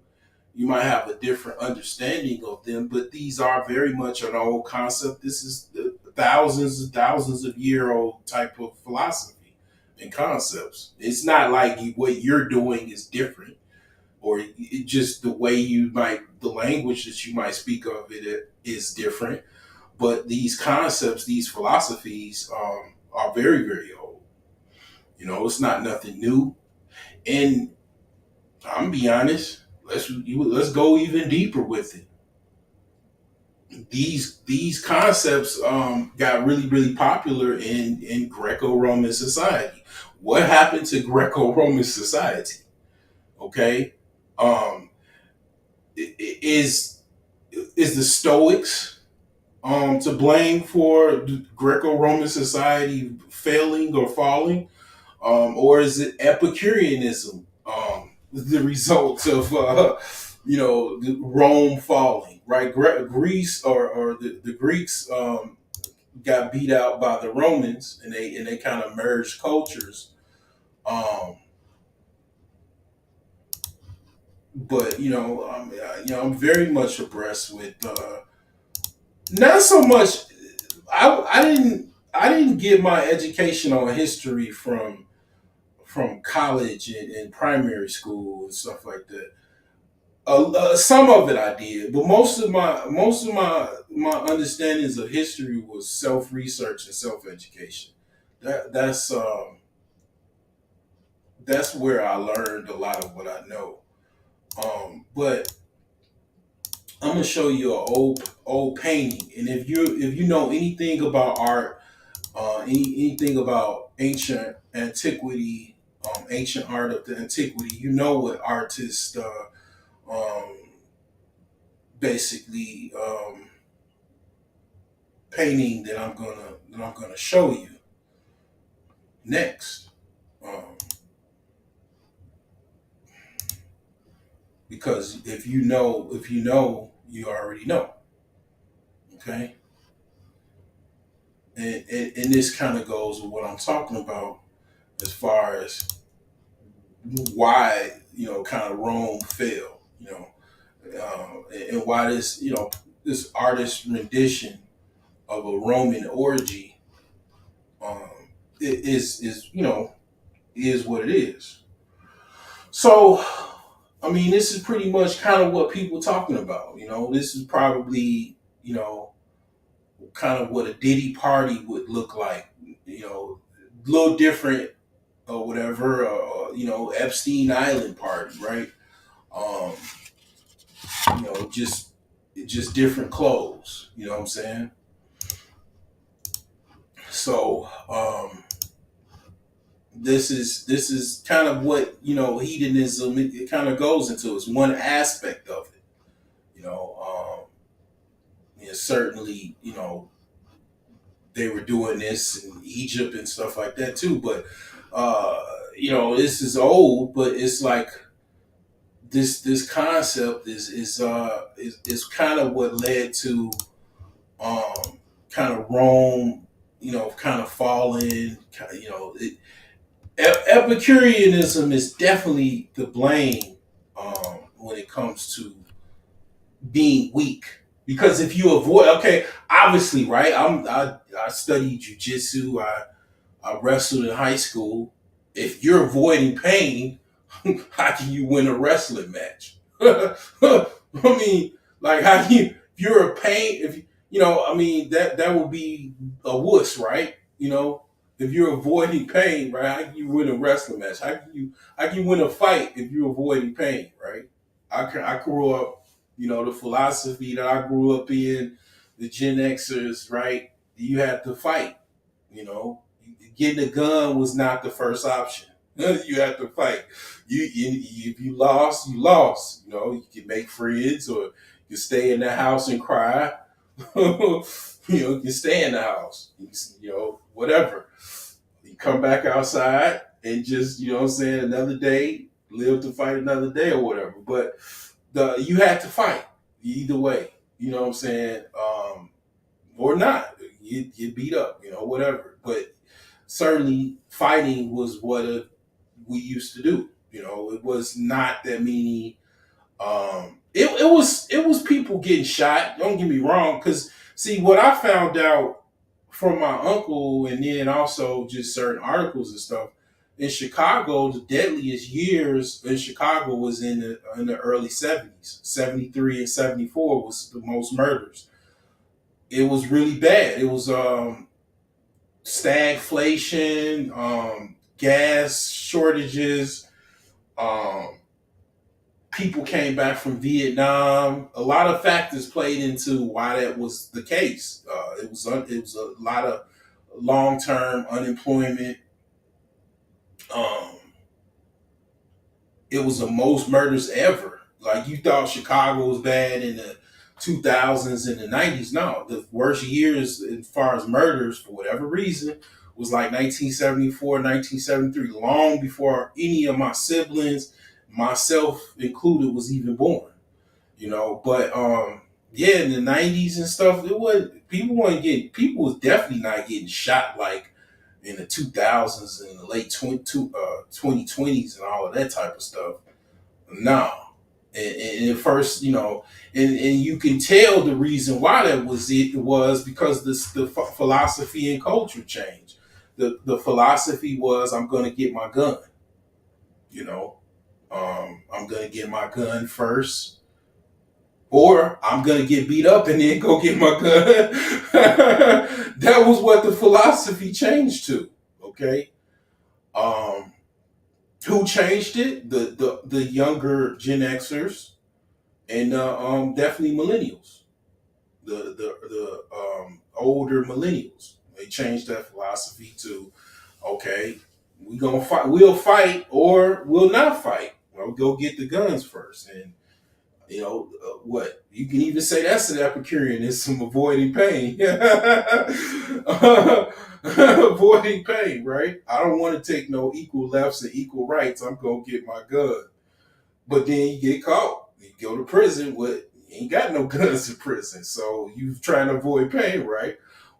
You might have a different understanding of them, but these are very much an old concept. This is the thousands and thousands of year old type of philosophy and concepts. It's not like what you're doing is different, or just the way the language that you might speak of it is different. But these concepts, these philosophies, are very, very old. It's not nothing new. And I'm gonna be honest. Let's go even deeper with it. These concepts got really popular in Greco-Roman society. What happened to Greco-Roman society? Okay, um, is is the Stoics to blame for Greco-Roman society failing or falling, or is it Epicureanism the result of Rome falling? Right, Greece or the Greeks got beat out by the Romans, and they kind of merged cultures. Um, but I'm very much abreast with not so much. I didn't get my education on history from college and primary school and stuff like that. Some of it I did, but most of my understandings of history was self research and self education. That's where I learned a lot of what I know. But I'm gonna show you an old painting, and if you know anything about art, anything about ancient antiquity, ancient art of the antiquity, you know what artists um, basically painting that I'm gonna show you next, um, because if you know, you already know. Okay, and this kind of goes with what I'm talking about as far as why kind of Rome fell, and why this artist rendition of a Roman orgy um, is what it is. So, I mean, this is pretty much kind of what people talking about. This is probably kind of what a Diddy party would look like. A little different or whatever. Epstein Island party, right? Um, just different clothes. You know what I'm saying? So this is kind of what hedonism it kind of goes into. It's one aspect of it. Certainly they were doing this in Egypt and stuff like that too. But this is old, but it's like this concept is kind of what led to kind of Rome, kind of falling. Epicureanism is definitely to blame when it comes to being weak. Because if you avoid, okay, obviously, right? I studied jujitsu. I wrestled in high school. If you're avoiding pain, how can you win a wrestling match? I mean, like how can you? If you're a pain, if I mean that would be a wuss, right? If you're avoiding pain, right? How can you win a wrestling match? How can you win a fight if you're avoiding pain, right? I grew up, the philosophy that I grew up in, the Gen Xers, right? You had to fight, you know. Getting a gun was not the first option. You had to fight. If you lost, you lost. You can make friends, or you can stay in the house and cry. You can stay in the house. Whatever. You come back outside and just, what I'm saying, another day, live to fight another day or whatever. But you had to fight either way. You know what I'm saying? Or not. You beat up, whatever. But certainly fighting was what we used to do. It was not that many. It was people getting shot. Don't get me wrong, because see what I found out from my uncle, and then also just certain articles and stuff. In Chicago, the deadliest years in Chicago was in the early 70s. 73 and 74 was the most murders. It was really bad. It was stagflation, gas shortages, um, people came back from Vietnam. A lot of factors played into why that was the case. It was a lot of long term unemployment. Um, it was the most murders ever. Like you thought Chicago was bad in the 2000s and the 90s. No, the worst years as far as murders for whatever reason was like 1974, 1973, long before any of my siblings, myself included, was even born. But yeah, in the 90s and stuff, it was people was definitely not getting shot like in the 2000s and the late 2020s and all of that type of stuff. No. And at first, and you can tell the reason why that was it was because the philosophy and culture changed. The philosophy was I'm going to get my gun. You know, I'm going to get my gun first, or I'm going to get beat up and then go get my gun. That was what the philosophy changed to. Okay. Um, who changed it? The younger Gen Xers and definitely millennials. The older millennials. They changed that philosophy to okay, we gonna fight. We'll fight or we'll not fight. We'll go get the guns first, and what you can even say that's an Epicureanism, avoiding pain. Avoiding pain, right? I don't want to take no equal lefts and equal rights. I'm gonna get my gun. But then you get caught. You go to prison with you ain't got no guns in prison. So you trying to avoid pain, right?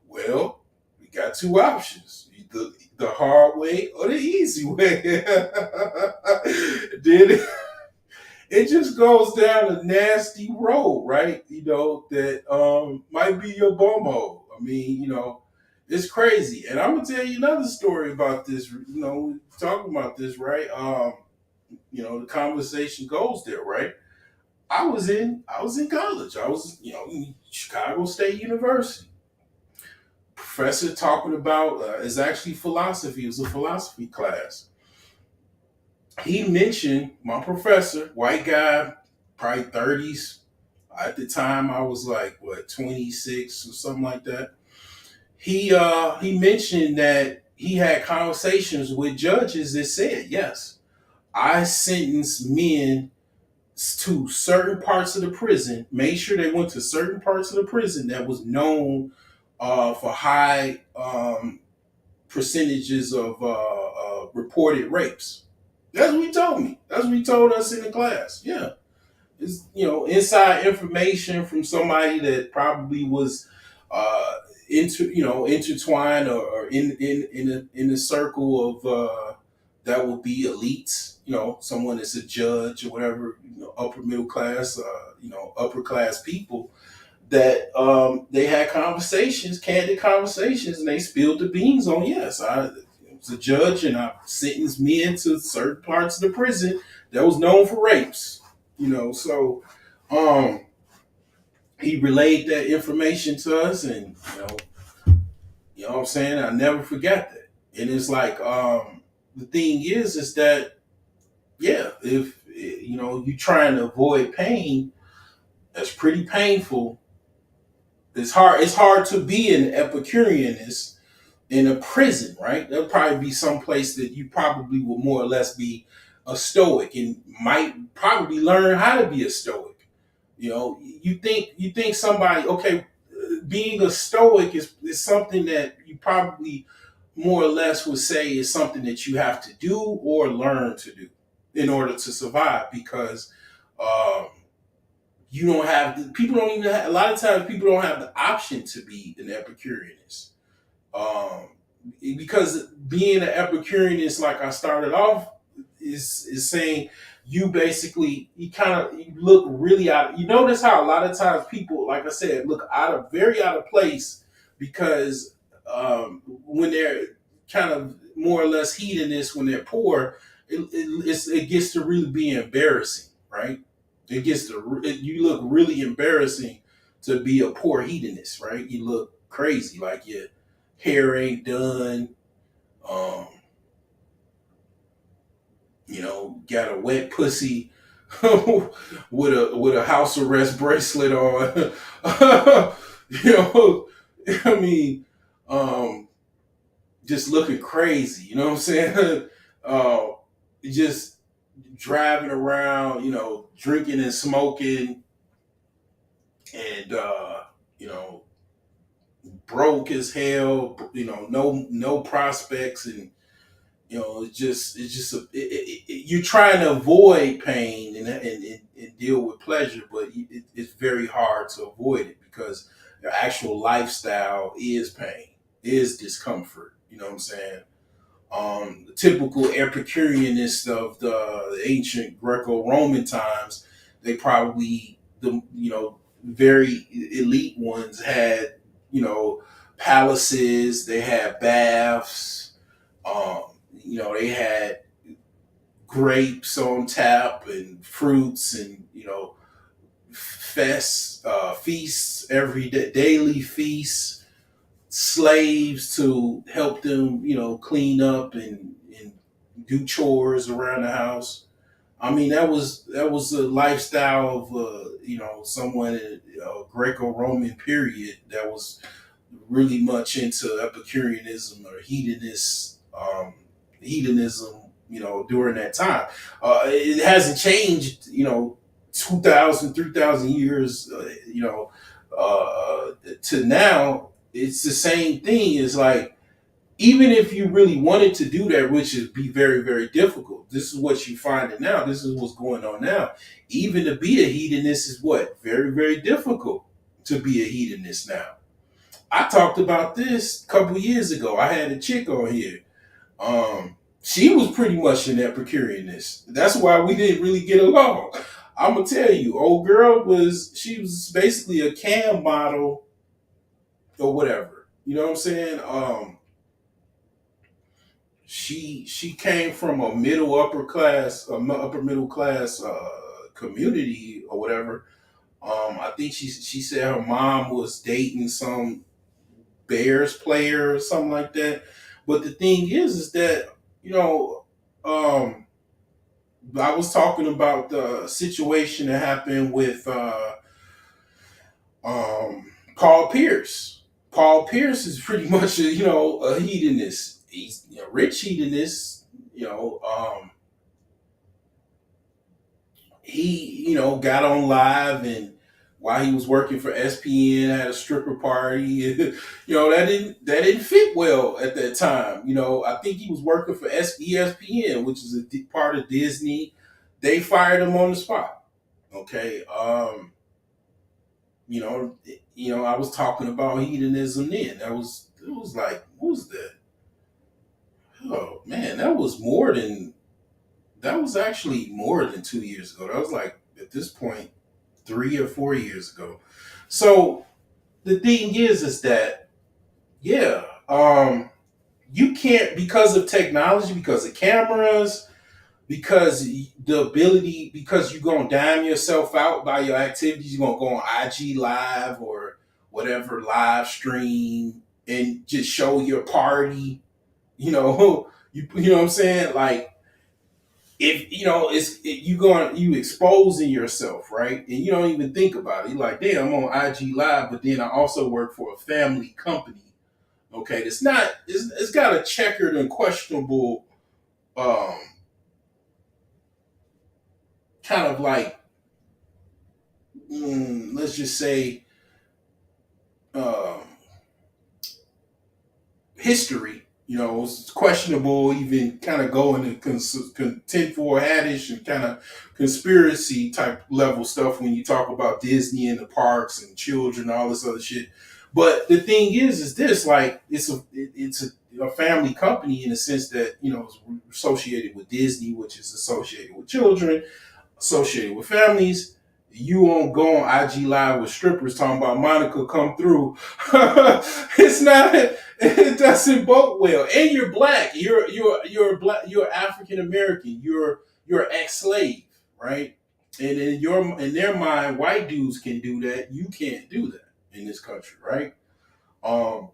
Well, we got two options. The hard way or the easy way. Then it just goes down a nasty road, right? That might be your bum hole. I mean, it's crazy. And I'm gonna tell you another story about this. We talking about this, right? The conversation goes there, right? I was in college. I was, in Chicago State University. Professor talking about is actually philosophy. It was a philosophy class. He mentioned my professor, white guy, probably 30s. At the time, I was like what 26 or something like that. He mentioned that he had conversations with judges that said, yes, I sentence men to certain parts of the prison, made sure they went to certain parts of the prison that was known for high percentages of reported rapes. That's what he told me. That's what he told us in the class. Yeah, it's inside information from somebody that probably was intertwined or in a circle of that would be elites. Someone that's a judge or whatever. Upper middle class. Upper class people that they had conversations, candid conversations, and they spilled the beans on. Yes, I was a judge and I sentenced men to certain parts of the prison that was known for rapes. So um, he relayed that information to us, and what I'm saying. I never forgot that. And it's like the thing is that yeah, if you trying to avoid pain, that's pretty painful. It's hard to be an Epicureanist in a prison, right? There'll probably be some place that you probably will more or less be a stoic and might probably learn how to be a stoic. You think somebody okay, being a stoic is something that you probably more or less would say is something that you have to do or learn to do in order to survive because um, you don't have people don't even have, a lot of times people don't have the option to be an Epicureanist um, because being an Epicureanist, like I started off, is saying you basically you look really out. You notice how a lot of times people, like I said, look very out of place because when they're kind of more or less hedonist when they're poor, it gets to really be embarrassing, right? You look really embarrassing to be a poor hedonist, right? You look crazy, like your hair ain't done, um, got a wet pussy, with a house arrest bracelet on. you know, I mean, um, just looking crazy. You know what I'm saying? uh, just driving around, drinking and smoking, and you know, broke as hell. No prospects, and you're trying to avoid pain and deal with pleasure, but it's very hard to avoid it because your actual lifestyle is pain, is discomfort. You know what I'm saying? The typical Epicureanists of the ancient Greco-Roman times, they probably the very elite ones had palaces, they had baths, um, they had grapes on tap and fruits and feasts every day, daily feasts, slaves to help them, clean up and do chores around the house. I mean, that was a lifestyle of someone in a Greco-Roman period that was really much into Epicureanism or hedonism, during that time. It hasn't changed, 2,000, 3,000 years, to now. It's the same thing. It's like, even if you really wanted to do that, which is be very, very difficult, this is what you find it now. This is what's going on now. Even to be a hedonist is what? Very, very difficult to be a hedonist now. I talked about this a couple years ago. I had a chick on here. She was pretty much an Epicureanist. That's why we didn't really get along. I'm gonna tell you, old girl she was basically a cam model or whatever. You know what I'm saying? She came from a upper middle class community or whatever. I think she said her mom was dating some Bears player or something like that. But the thing is that you know, um, I was talking about the situation that happened with Paul Pierce. Paul Pierce is pretty much a hedonist. He's a rich hedonist. He got on live, and while he was working for SPN had a stripper party. That didn't fit well at that time. I think he was working for ESPN, which is a part of Disney. They fired him on the spot. Okay. I was talking about hedonism then. It was like, what was that? Oh man, that was actually more than 2 years ago. That was like, at this point, 3 or 4 years ago. So the thing is that, yeah, you can't, because of technology, because of cameras, because because you're gonna dime yourself out by your activities. You're gonna go on IG Live or whatever live stream and just show your party. You know what I'm saying? Like, if you exposing yourself, right? And you don't even think about it. You're like, damn, I'm on IG Live, but then I also work for a family company. Okay, it's got a checkered and questionable um kind of like, let's just say, um history. It's questionable, even kind of going to tinfoil hatish and kind of conspiracy type level stuff when you talk about Disney and the parks and children, all this other shit. But the thing is this, like, it's a family company in the sense that it's associated with Disney, which is associated with children, associated with families. You won't go on IG Live with strippers talking about Monica come through. It's not. It doesn't bode well. And you're black. You're black. You're African American. You're ex-slave, right? And in their mind, white dudes can do that. You can't do that in this country, right? Um,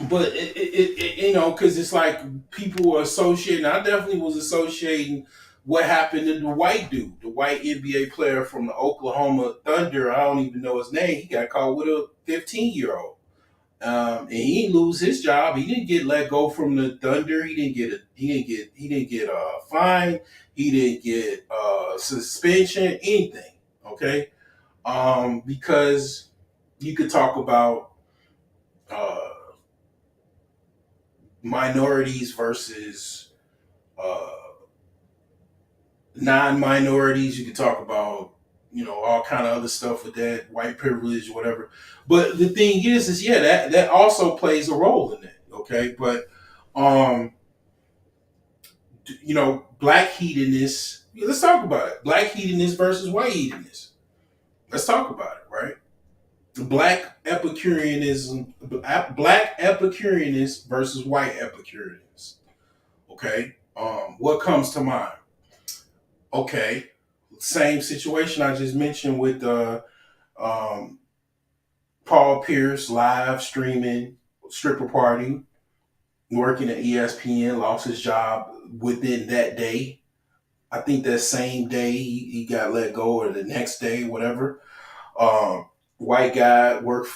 but because it's like people are associating. I definitely was associating what happened to the white dude, the white NBA player from the Oklahoma Thunder. I don't even know his name. He got caught with a 15-year-old. And he didn't lose his job. He didn't get let go from the Thunder. He didn't get a fine. He didn't get suspension, anything. Okay, because you could talk about uh, minorities versus uh, non-minorities. You could talk about all kind of other stuff with that white privilege, whatever. But the thing is yeah, that also plays a role in it. Okay, but um, black hedonists. Let's talk about it. Black hedonists versus white hedonists. Let's talk about it, right? Black Epicureanism, black Epicureanists versus white Epicureans. Okay, what comes to mind? Okay, same situation I just mentioned with um, Paul Pierce live streaming stripper party, working at ESPN, lost his job within that day. I think that same day he got let go, or the next day, whatever. Um, White guy, worked,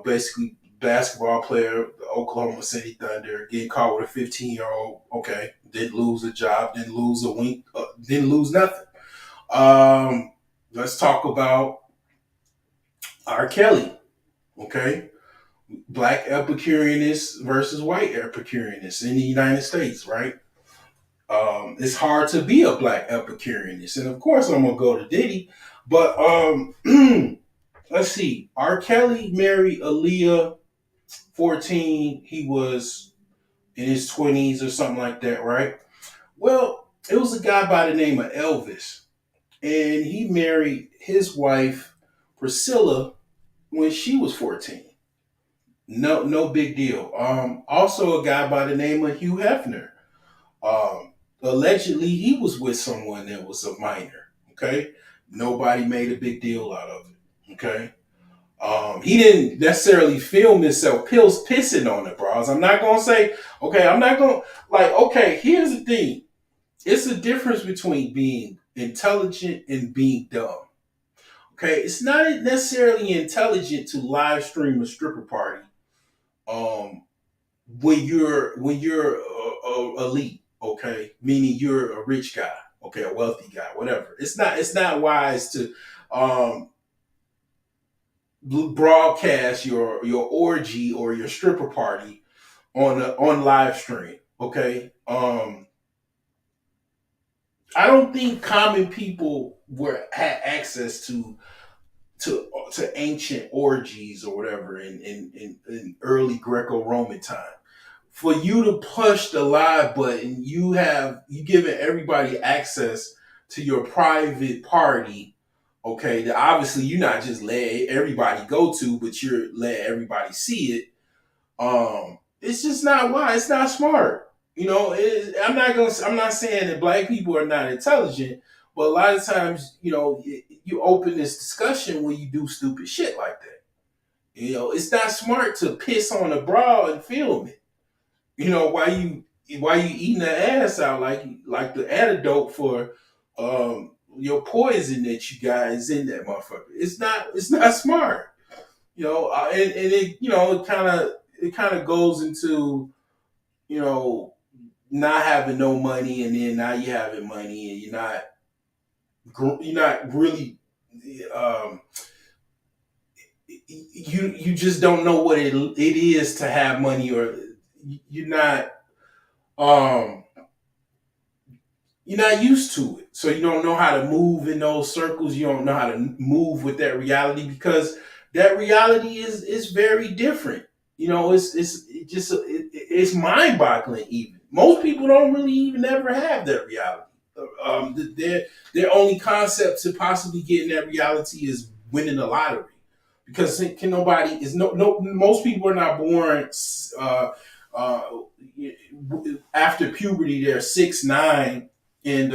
basically basketball player, the Oklahoma City Thunder, getting caught with a 15-year-old. Okay, didn't lose a job, didn't lose a wink, didn't lose nothing. Let's talk about R. Kelly. Okay, black Epicureanists versus white Epicureanists in the United States, right? It's hard to be a black Epicureanist, and of course I'm gonna go to Diddy, but let's see. R. Kelly married Aaliyah 14. He was in his 20s or something like that, right? Well, it was a guy by the name of Elvis, and he married his wife Priscilla when she was 14. No, no big deal. Also a guy by the name of Hugh Hefner. Um, Allegedly he was with someone that was a minor. Okay, nobody made a big deal out of it. Okay, he didn't necessarily film himself pills pissing on the bras. I'm not gonna say, okay, I'm not gonna like, okay, here's the thing. It's a difference between being intelligent and being dumb. Okay, it's not necessarily intelligent to live stream a stripper party um when you're elite, okay, meaning you're a rich guy, okay, a wealthy guy, whatever. It's not wise to um broadcast your orgy or your stripper party on live stream. Okay, I don't think common people were had access to ancient orgies or whatever in early Greco-Roman time. For you to push the live button, you giving everybody access to your private party. Okay, that obviously you're not just let everybody go to, but you're let everybody see it. It's just not wise. It's not smart. I'm not saying that black people are not intelligent, but a lot of times, you open this discussion when you do stupid shit like that. It's not smart to piss on a bra and film it. Why you eating the ass out like the antidote for your poison that you got is in that motherfucker. It's not smart. And it kind of goes into you know not having no money, and then now you having money, and you're not really um, you just don't know what it is to have money, or you're not um you're not used to it, so you don't know how to move in those circles. You don't know how to move with that reality, because that reality is very different. It's mind boggling. Even most people don't really even ever have that reality. Their only concept to possibly get in that reality is winning the lottery, because can nobody is no most people are not born uh, after puberty. They're 6'9" and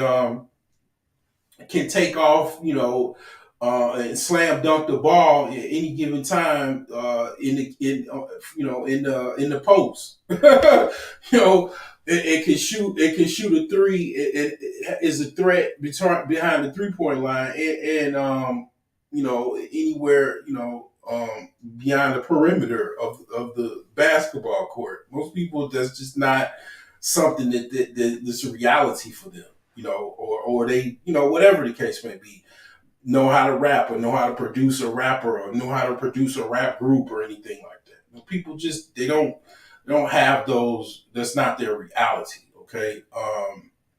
can take off, and slam dunk the ball at any given time in the in the post. you know, it can shoot. It can shoot a three. It is a threat behind the 3 point line, and anywhere beyond the perimeter of the basketball court. Most people, that's just not something that's a reality for them. Or they, whatever the case may be, know how to rap or know how to produce a rapper or know how to produce a rap group or anything like that. People just they don't have those. That's not their reality. Okay,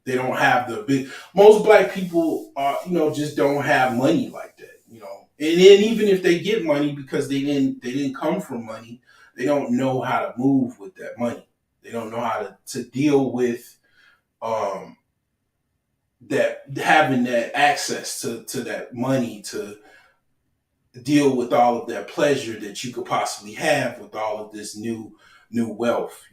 they don't have the big. Most black people just don't have money like that. And then even if they get money because they didn't come from money, they don't know how to move with that money. They don't know how to deal with um, that having that access to that money to deal with all of that pleasure that you could possibly have with all of this new wealth.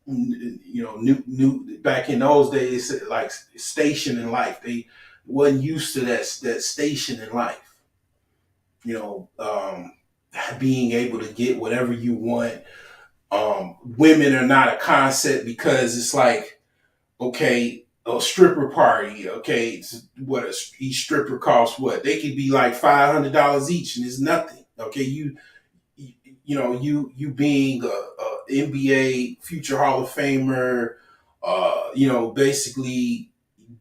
New back in those days, like station in life, they wasn't used to that station in life. You know, being able to get whatever you want. Women are not a concept because it's like, okay, a stripper party. Okay, each stripper costs what? They could be like $500 each, and it's nothing. Okay, you being a NBA future Hall of Famer, basically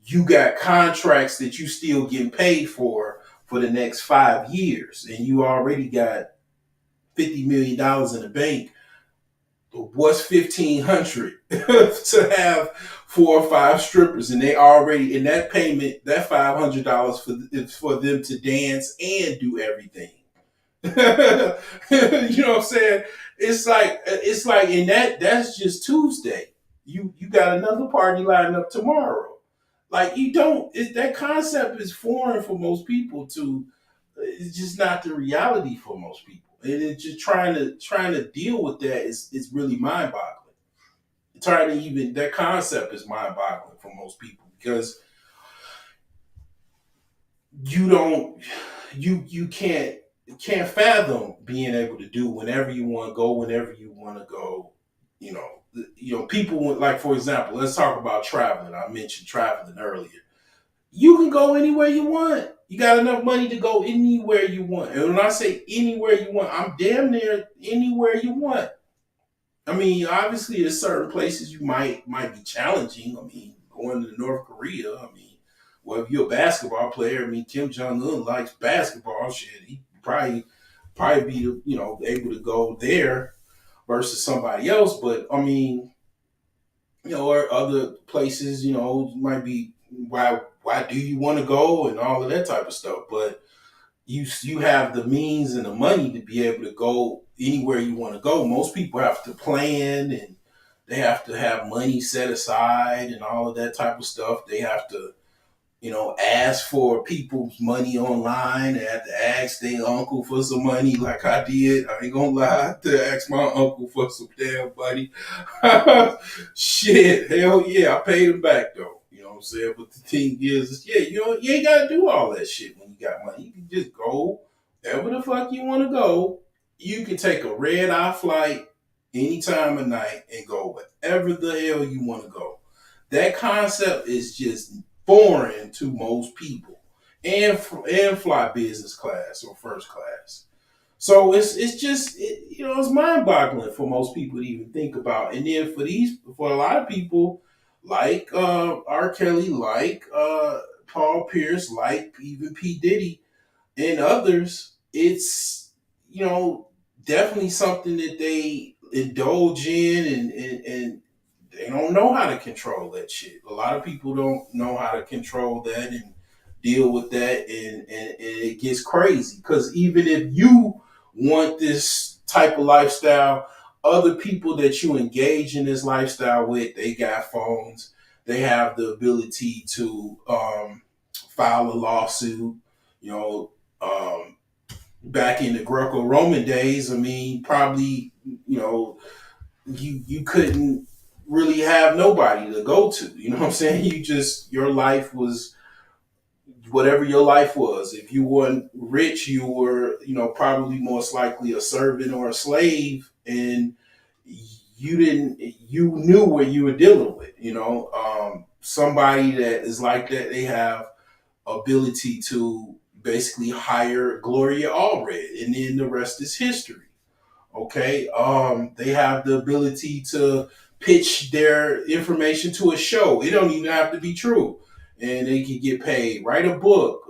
you got contracts that you still getting paid for the next 5 years, and you already got $50 million in the bank. What's 1,500 to have 4 or 5 strippers, and they already in that payment, that $500 for them to dance and do everything. You know what I'm saying? It's like in that's just Tuesday. You got another party lined up tomorrow. Like you don't that concept is foreign for most people to it's just not the reality for most people. And it's just trying to deal with that is really mind boggling. Trying to even that concept is mind boggling for most people because you don't you can't fathom being able to do whenever you want to go, whenever you want to go. People like, for example, let's talk about traveling. I mentioned traveling earlier. You can go anywhere you want. You got enough money to go anywhere you want. And when I say anywhere you want, I'm damn near anywhere you want. I mean, obviously, there's certain places you might be challenging. I mean, going to North Korea. I mean, well, if you're a basketball player, I mean, Kim Jong Un likes basketball. Shit, he probably be able to go there versus somebody else. But I mean, or other places, might be why do you want to go and all of that type of stuff. But you have the means and the money to be able to go anywhere you want to go. Most people have to plan and they have to have money set aside and all of that type of stuff. They have to ask for people's money online. They have to ask their uncle for some money, like I did. I ain't gonna lie, I had to ask my uncle for some damn money. Shit, hell yeah, I paid him back though. You know what I'm saying? But the thing is, yeah, you ain't gotta do all that shit when you got money. You can just go wherever the fuck you want to go. You can take a red eye flight any time of night and go wherever the hell you want to go. That concept is just foreign to most people, and fly business class or first class. So it's just it's mind boggling for most people to even think about. And then for a lot of people like R. Kelly, like Paul Pierce, like even P Diddy and others, it's definitely something that they indulge in and they don't know how to control that shit. A lot of people don't know how to control that and deal with that, and it gets crazy. Because even if you want this type of lifestyle, other people that you engage in this lifestyle with, they got phones. They have the ability to file a lawsuit. You know, back in the Greco-Roman days, I mean, probably you couldn't really have nobody to go to. You know what I'm saying? Your life was whatever your life was. If you weren't rich, you were, probably most likely a servant or a slave, and you knew what you were dealing with. Somebody that is like that, they have ability to basically hire Gloria Allred, and then the rest is history. Okay, they have the ability to pitch their information to a show. It don't even have to be true, and they can get paid. Write a book,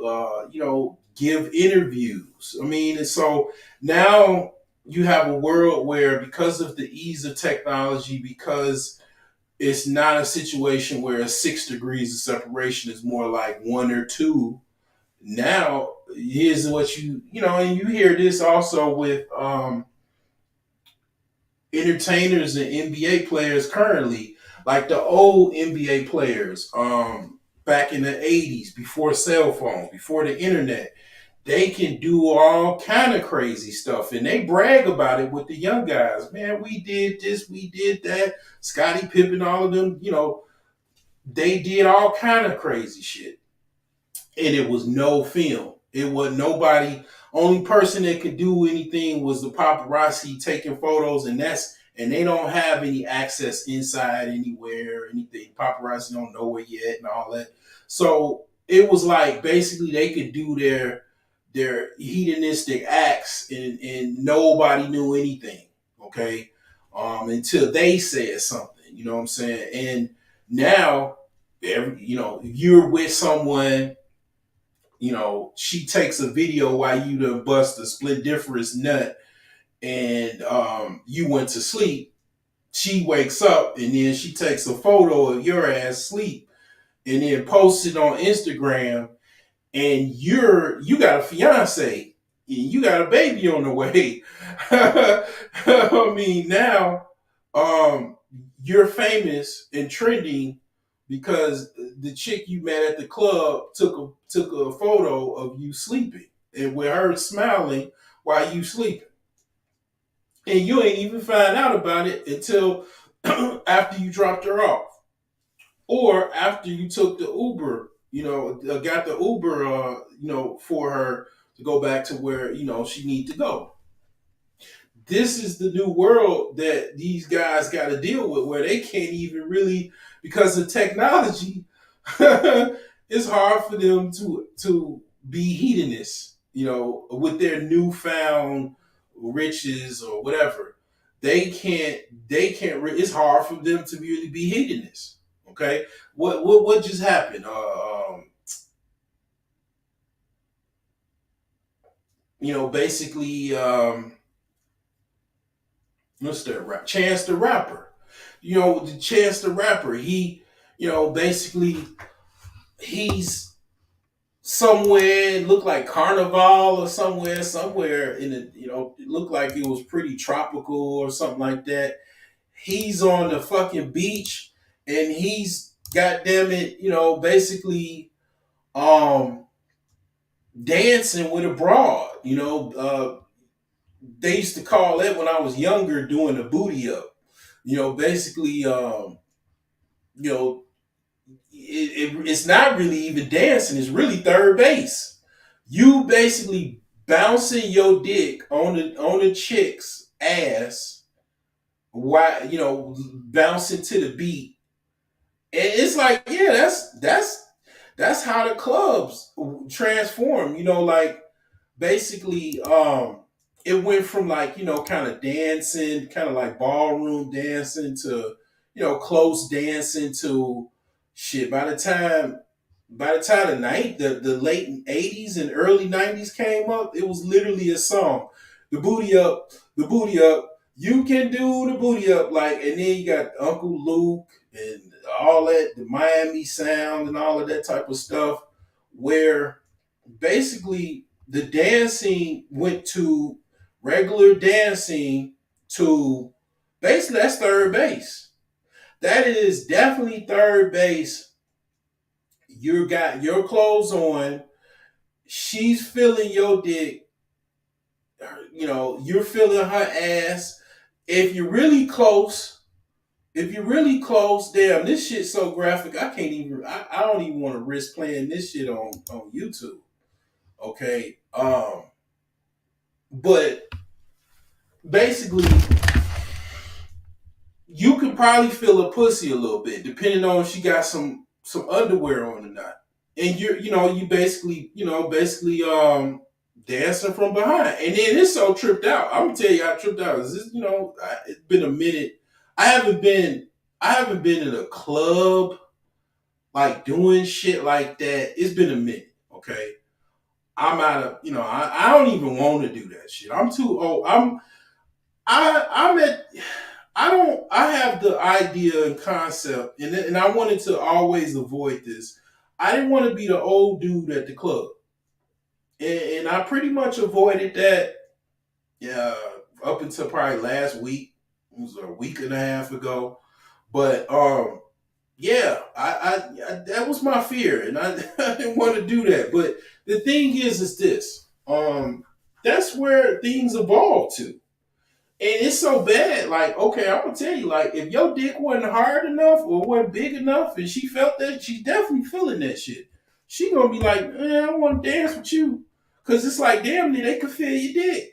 give interviews. I mean, and so now you have a world where, because of the ease of technology, because it's not a situation where 6 degrees of separation is more like one or two. Now, here's what and you hear this also with entertainers and NBA players currently, like the old NBA players, back in the '80s, before cell phones, before the internet. They can do all kind of crazy stuff, and they brag about it with the young guys. Man, we did this, we did that. Scottie Pippen, all of them, they did all kind of crazy shit, and it was no film. It was nobody. Only person that could do anything was the paparazzi taking photos, and they don't have any access inside anywhere or anything. Paparazzi don't know where yet and all that. So it was like basically they could do their hedonistic acts, and nobody knew anything. Okay, until they said something. You know what I'm saying? And now, if you're with someone, she takes a video while you done bust a splendiferous nut, and you went to sleep. She wakes up, and then she takes a photo of your ass sleep, and then posts it on Instagram, and you got a fiance, and you got a baby on the way. I mean, now, um, you're famous and trending because the chick you met at the club took a photo of you sleeping, and with her smiling while you sleeping, and you ain't even find out about it until after you dropped her off, or after you took the Uber, got the Uber, for her to go back to where she need to go. This is the new world that these guys got to deal with, where they can't even really, because of technology. It's hard for them to be hedonists, with their newfound riches or whatever. It's hard for them to really be hedonists. Okay, what just happened? Basically, what's that rap? Chance the Rapper. The Chance the Rapper. He, basically, he's somewhere, it looked like Carnival or somewhere in the, it looked like it was pretty tropical or something like that. He's on the fucking beach, and he's, goddamn it, basically, um dancing with a broad. They used to call it, when I was younger, doing a booty up. Basically, you know, it's not really even dancing. It's really third base. You basically bouncing your dick on the chick's ass, while bouncing to the beat. And it's like, yeah, that's how the clubs transform. Like, basically, it went from, like, kind of dancing, kind of like ballroom dancing, to close dancing, to shit. By the time the late '80s and early '90s came up, it was literally a song, the booty up, the booty up. You can do the booty up, like, and then you got Uncle Luke and all that, the Miami Sound and all of that type of stuff, where basically the dancing went to regular dancing, to basically, that's third base. That is definitely third base. You got your clothes on. She's feeling your dick. You're feeling her ass. If you're really close, if you're really close, damn, this shit's so graphic. I can't even. I don't even want to risk playing this shit on YouTube. Okay. But basically, you could probably feel a pussy a little bit, depending on if she got some underwear on or not. And you basically, dancing from behind. And then it's so tripped out. I'm gonna tell you how tripped out. Is this, it's been a minute. I haven't been I haven't been in a club like doing shit like that. It's been a minute, okay? I'm out of, I don't even want to do that shit. I'm too old. I'm at I have the idea and concept, and I wanted to always avoid this. I didn't want to be the old dude at the club, and I pretty much avoided that. Yeah, up until probably last week. It was a week and a half ago, but yeah, that was my fear, and I didn't want to do that. But the thing is this: that's where things evolve to. And it's so bad. Like, okay, I'm gonna tell you, like, if your dick wasn't hard enough or wasn't big enough, and she felt that, she's definitely feeling that shit. She gonna be like, I want to dance with you, cause it's like, damn, they could feel your dick.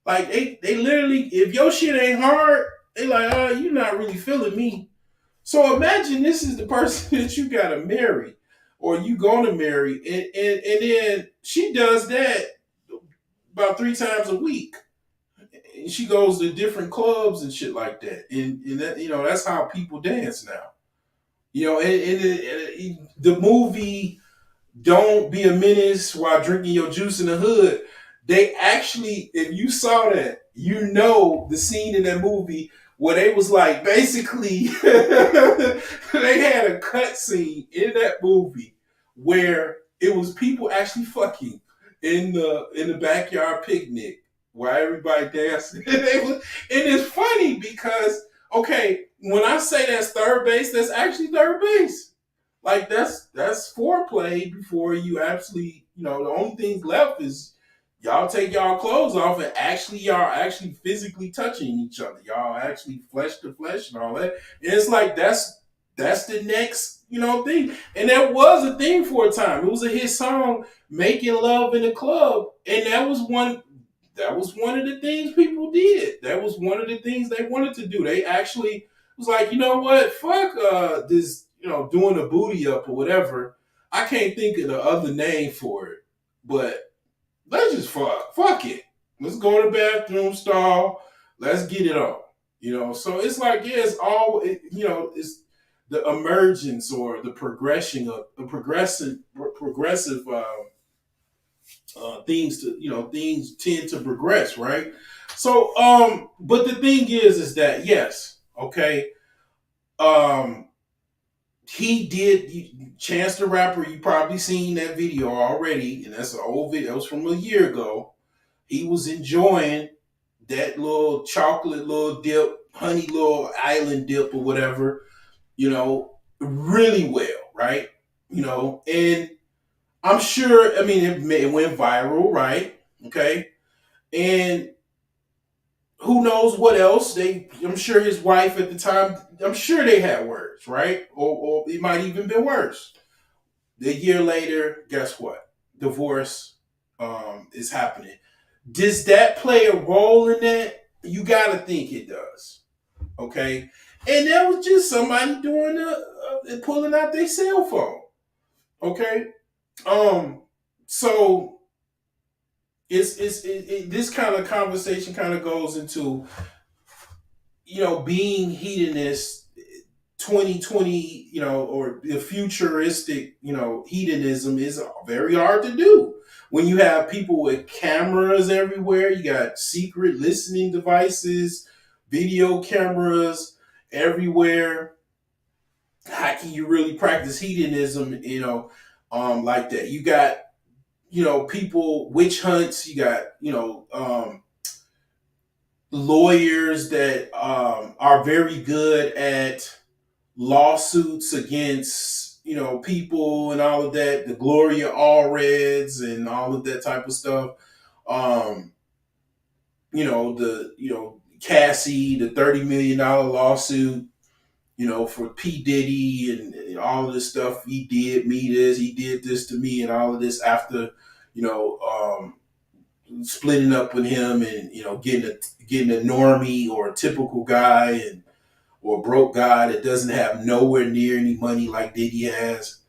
Like, they literally, if your shit ain't hard, they like, oh, you're not really feeling me. So imagine this is the person that you gotta marry, or you gonna marry, and then she does that about 3 times a week. She goes to different clubs and shit like that, and that, that's how people dance now. And the movie "Don't Be a Menace While Drinking Your Juice in the Hood," they actually, if you saw that, the scene in that movie where they was like basically they had a cut scene in that movie where it was people actually fucking in the backyard picnic where everybody dancing. And it's funny because, okay, when I say that's third base, that's actually third base. Like, that's foreplay before you actually, the only thing left is y'all take y'all clothes off and actually y'all actually physically touching each other. Y'all actually flesh to flesh and all that. And it's like that's the next, thing. And that was a thing for a time. It was a hit song, "Making Love in the Club." And that was one of the things people did. That was one of the things they wanted to do. They actually was like, you know what, fuck this, doing a booty up or whatever. I can't think of the other name for it, but let's just fuck it. Let's go to the bathroom stall. Let's get it on. So it's like, yeah, it's all it's the emergence or the progression of the progressive things to things tend to progress, right? So but the thing is that, yes, okay, um he did. Chance the Rapper, you probably seen that video already, and that's an old video. It was from a year ago. He was enjoying that little chocolate little dip, honey little island dip or whatever, really well, right? And I'm sure, I mean, it went viral, right? Okay. And who knows what else? I'm sure his wife at the time, I'm sure they had words, right? Or it might even been worse. A year later, guess what? Divorce is happening. Does that play a role in that? You got to think it does. Okay. And that was just somebody doing pulling out their cell phone. Okay. Um, so this kind of conversation kind of goes into being hedonist 2020, or the futuristic, hedonism is very hard to do when you have people with cameras everywhere. You got secret listening devices, video cameras everywhere. How can you really practice hedonism, like that? You got, people, witch hunts. You got, lawyers that are very good at lawsuits against people and all of that, the Gloria Allreds and all of that type of stuff. um the Cassie, the $30 million lawsuit. for P Diddy and all of this stuff. He did me this, he did this to me, and all of this after you know splitting up with him and getting a normie or a typical guy and or a broke guy that doesn't have nowhere near any money like Diddy has.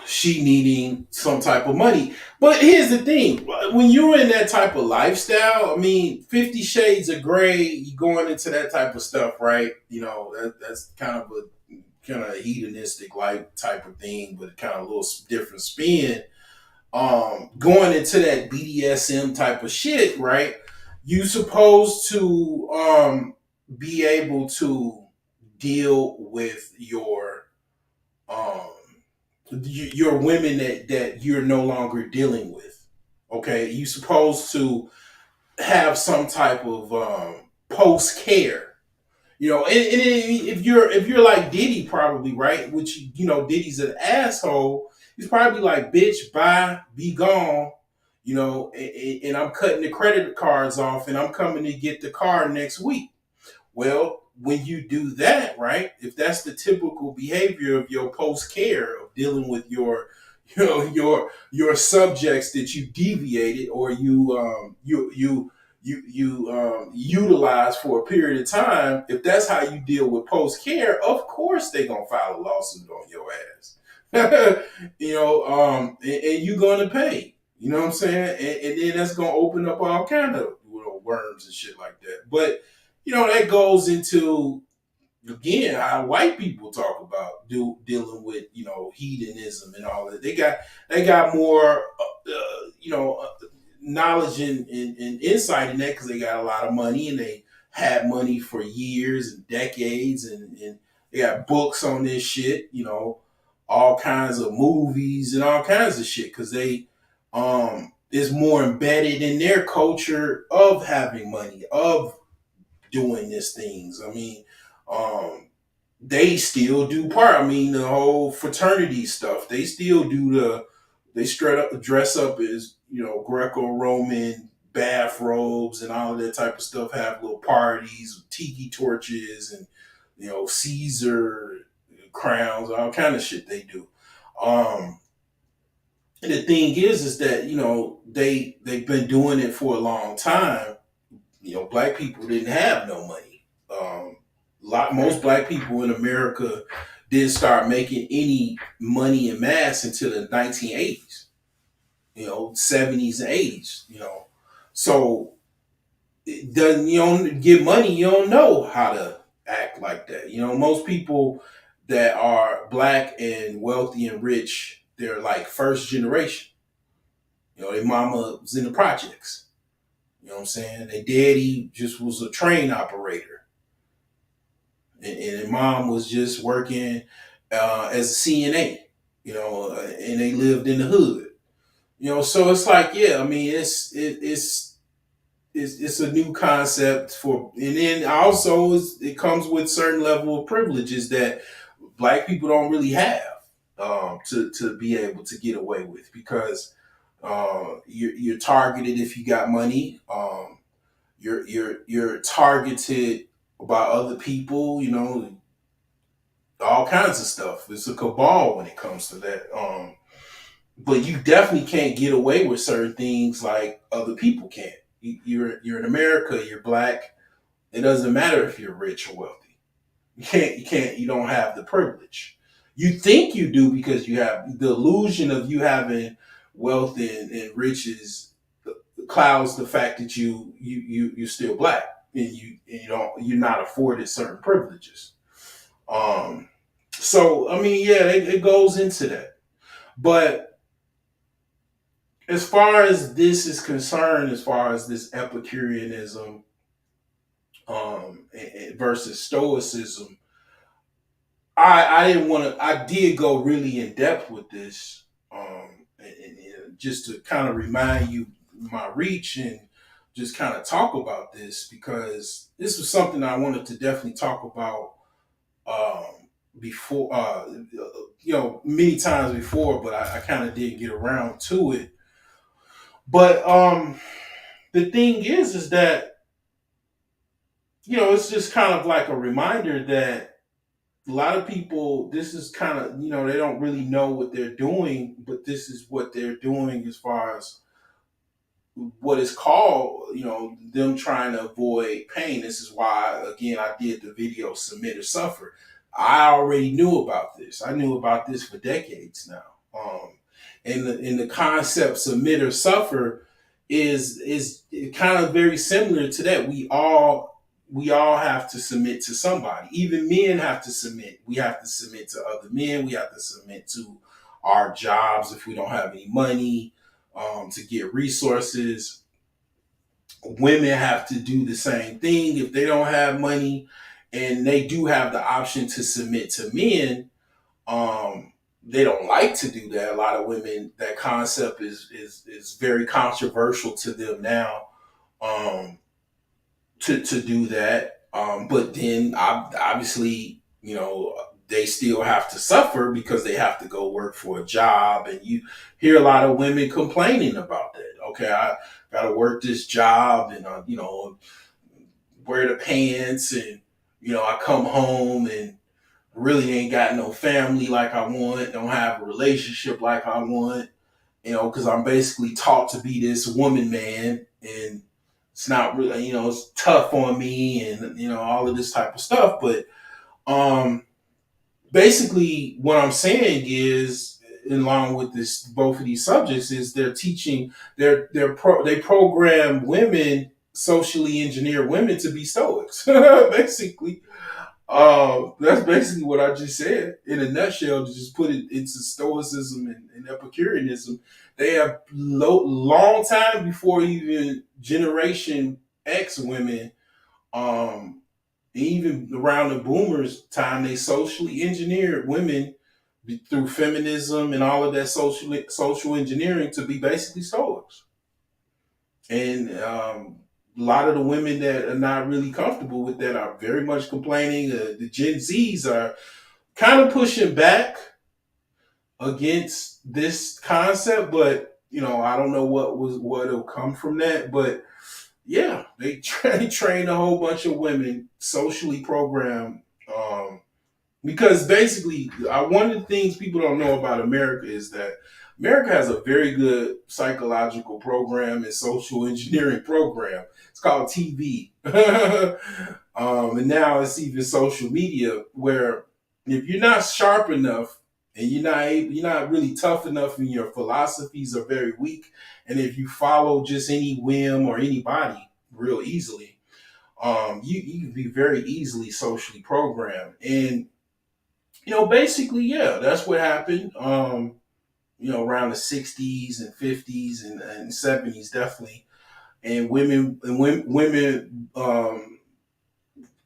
She needing some type of money. But here's the thing: when you're in that type of lifestyle, I mean, 50 Shades of Gray, you going into that type of stuff, right? That's kind of hedonistic like type of thing, but kind of a little different spin. Going into that BDSM type of shit, right? You supposed to be able to deal with um your women that you're no longer dealing with. Okay, you supposed to have some type of post care. And if you're like Diddy, probably right, which Diddy's an asshole. He's probably like, bitch, bye, be gone. And I'm cutting the credit cards off, and I'm coming to get the car next week. Well, when you do that, right? If that's the typical behavior of your post care of dealing with your subjects that you deviated or you utilize for a period of time, if that's how you deal with post care, of course they're gonna file a lawsuit on your ass. And you're gonna pay. You know what I'm saying? And then that's gonna open up all kind of worms and shit like that. But that goes into again how white people talk about dealing with hedonism and all that. They got more knowledge and insight in that because they got a lot of money and they had money for years and decades and they got books on this shit. All kinds of movies and all kinds of shit because they is more embedded in their culture of having money of doing these things. I mean, they still do part. I mean, the whole fraternity stuff. They still do They straight up dress up as Greco-Roman bathrobes and all of that type of stuff. Have little parties, with tiki torches, and Caesar crowns, all kind of shit they do. Um, and the thing is that they've been doing it for a long time. Black people didn't have no money. Most black people in America didn't start making any money in mass until the 1980s, 70s and 80s, So it doesn't you don't get money, you don't know how to act like that. Most people that are black and wealthy and rich, they're like first generation. Their mama was in the projects. You know what I'm saying? Their daddy just was a train operator. And mom was just working as a CNA, and they lived in the hood. So it's like, yeah, I mean, it's a new concept and then also it comes with certain level of privileges that black people don't really have to be able to get away with because you're targeted if you got money. You're targeted by other people, all kinds of stuff. It's a cabal when it comes to that. But you definitely can't get away with certain things like other people can't. You're in America. You're black. It doesn't matter if you're rich or wealthy. You don't have the privilege. You think you do because you have the illusion of you having wealth and riches clouds the fact that you're still black and you're not afforded certain privileges. Um, so I mean, yeah, it goes into that. But as far as this is concerned, as far as this Epicureanism versus Stoicism, I didn't want to. I did go really in depth with this, and just to kind of remind you my reach and just kind of talk about this because this was something I wanted to definitely talk about before, many times before, but I kind of didn't get around to it. But the thing is that it's just kind of like a reminder that a lot of people, this is kind of, they don't really know what they're doing, but this is what they're doing as far as what is called, them trying to avoid pain. This is why, again, I did the video Submit or Suffer. I already knew about this. I knew about this for decades now. And the concept Submit or Suffer is kind of very similar to that. We all have to submit to somebody. Even men have to submit. We have to submit to other men. We have to submit to our jobs if we don't have any money, to get resources. Women have to do the same thing if they don't have money, and they do have the option to submit to men. They don't like to do that. A lot of women, that concept is very controversial to them now. Um, to do that. But then obviously, they still have to suffer because they have to go work for a job. And you hear a lot of women complaining about that. Okay, I got to work this job and, wear the pants, and, I come home and really ain't got no family like I want, don't have a relationship like I want, because I'm basically taught to be this woman man, and it's not really, it's tough on me, and all of this type of stuff. But um, basically, what I'm saying is, along with this, both of these subjects, is they're teaching, they program women, socially engineer women to be stoics, basically. That's basically what I just said in a nutshell. To just put it into Stoicism and Epicureanism, they have long time before even Generation X women, um, even around the Boomers' time, they socially engineered women through feminism and all of that social engineering to be basically Stoics. And a lot of the women that are not really comfortable with that are very much complaining. The Gen Zs are kind of pushing back against this concept, but I don't know what'll come from that. But yeah, they train a whole bunch of women, socially programmed. Because basically, one of the things people don't know about America is that America has a very good psychological program and social engineering program. It's called TV. And now it's even social media, where if you're not sharp enough, and you're not really tough enough, and your philosophies are very weak, and if you follow just any whim or anybody real easily, you can be very easily socially programmed. And basically, yeah, that's what happened. Around the '60s and '50s and '70s, definitely. And women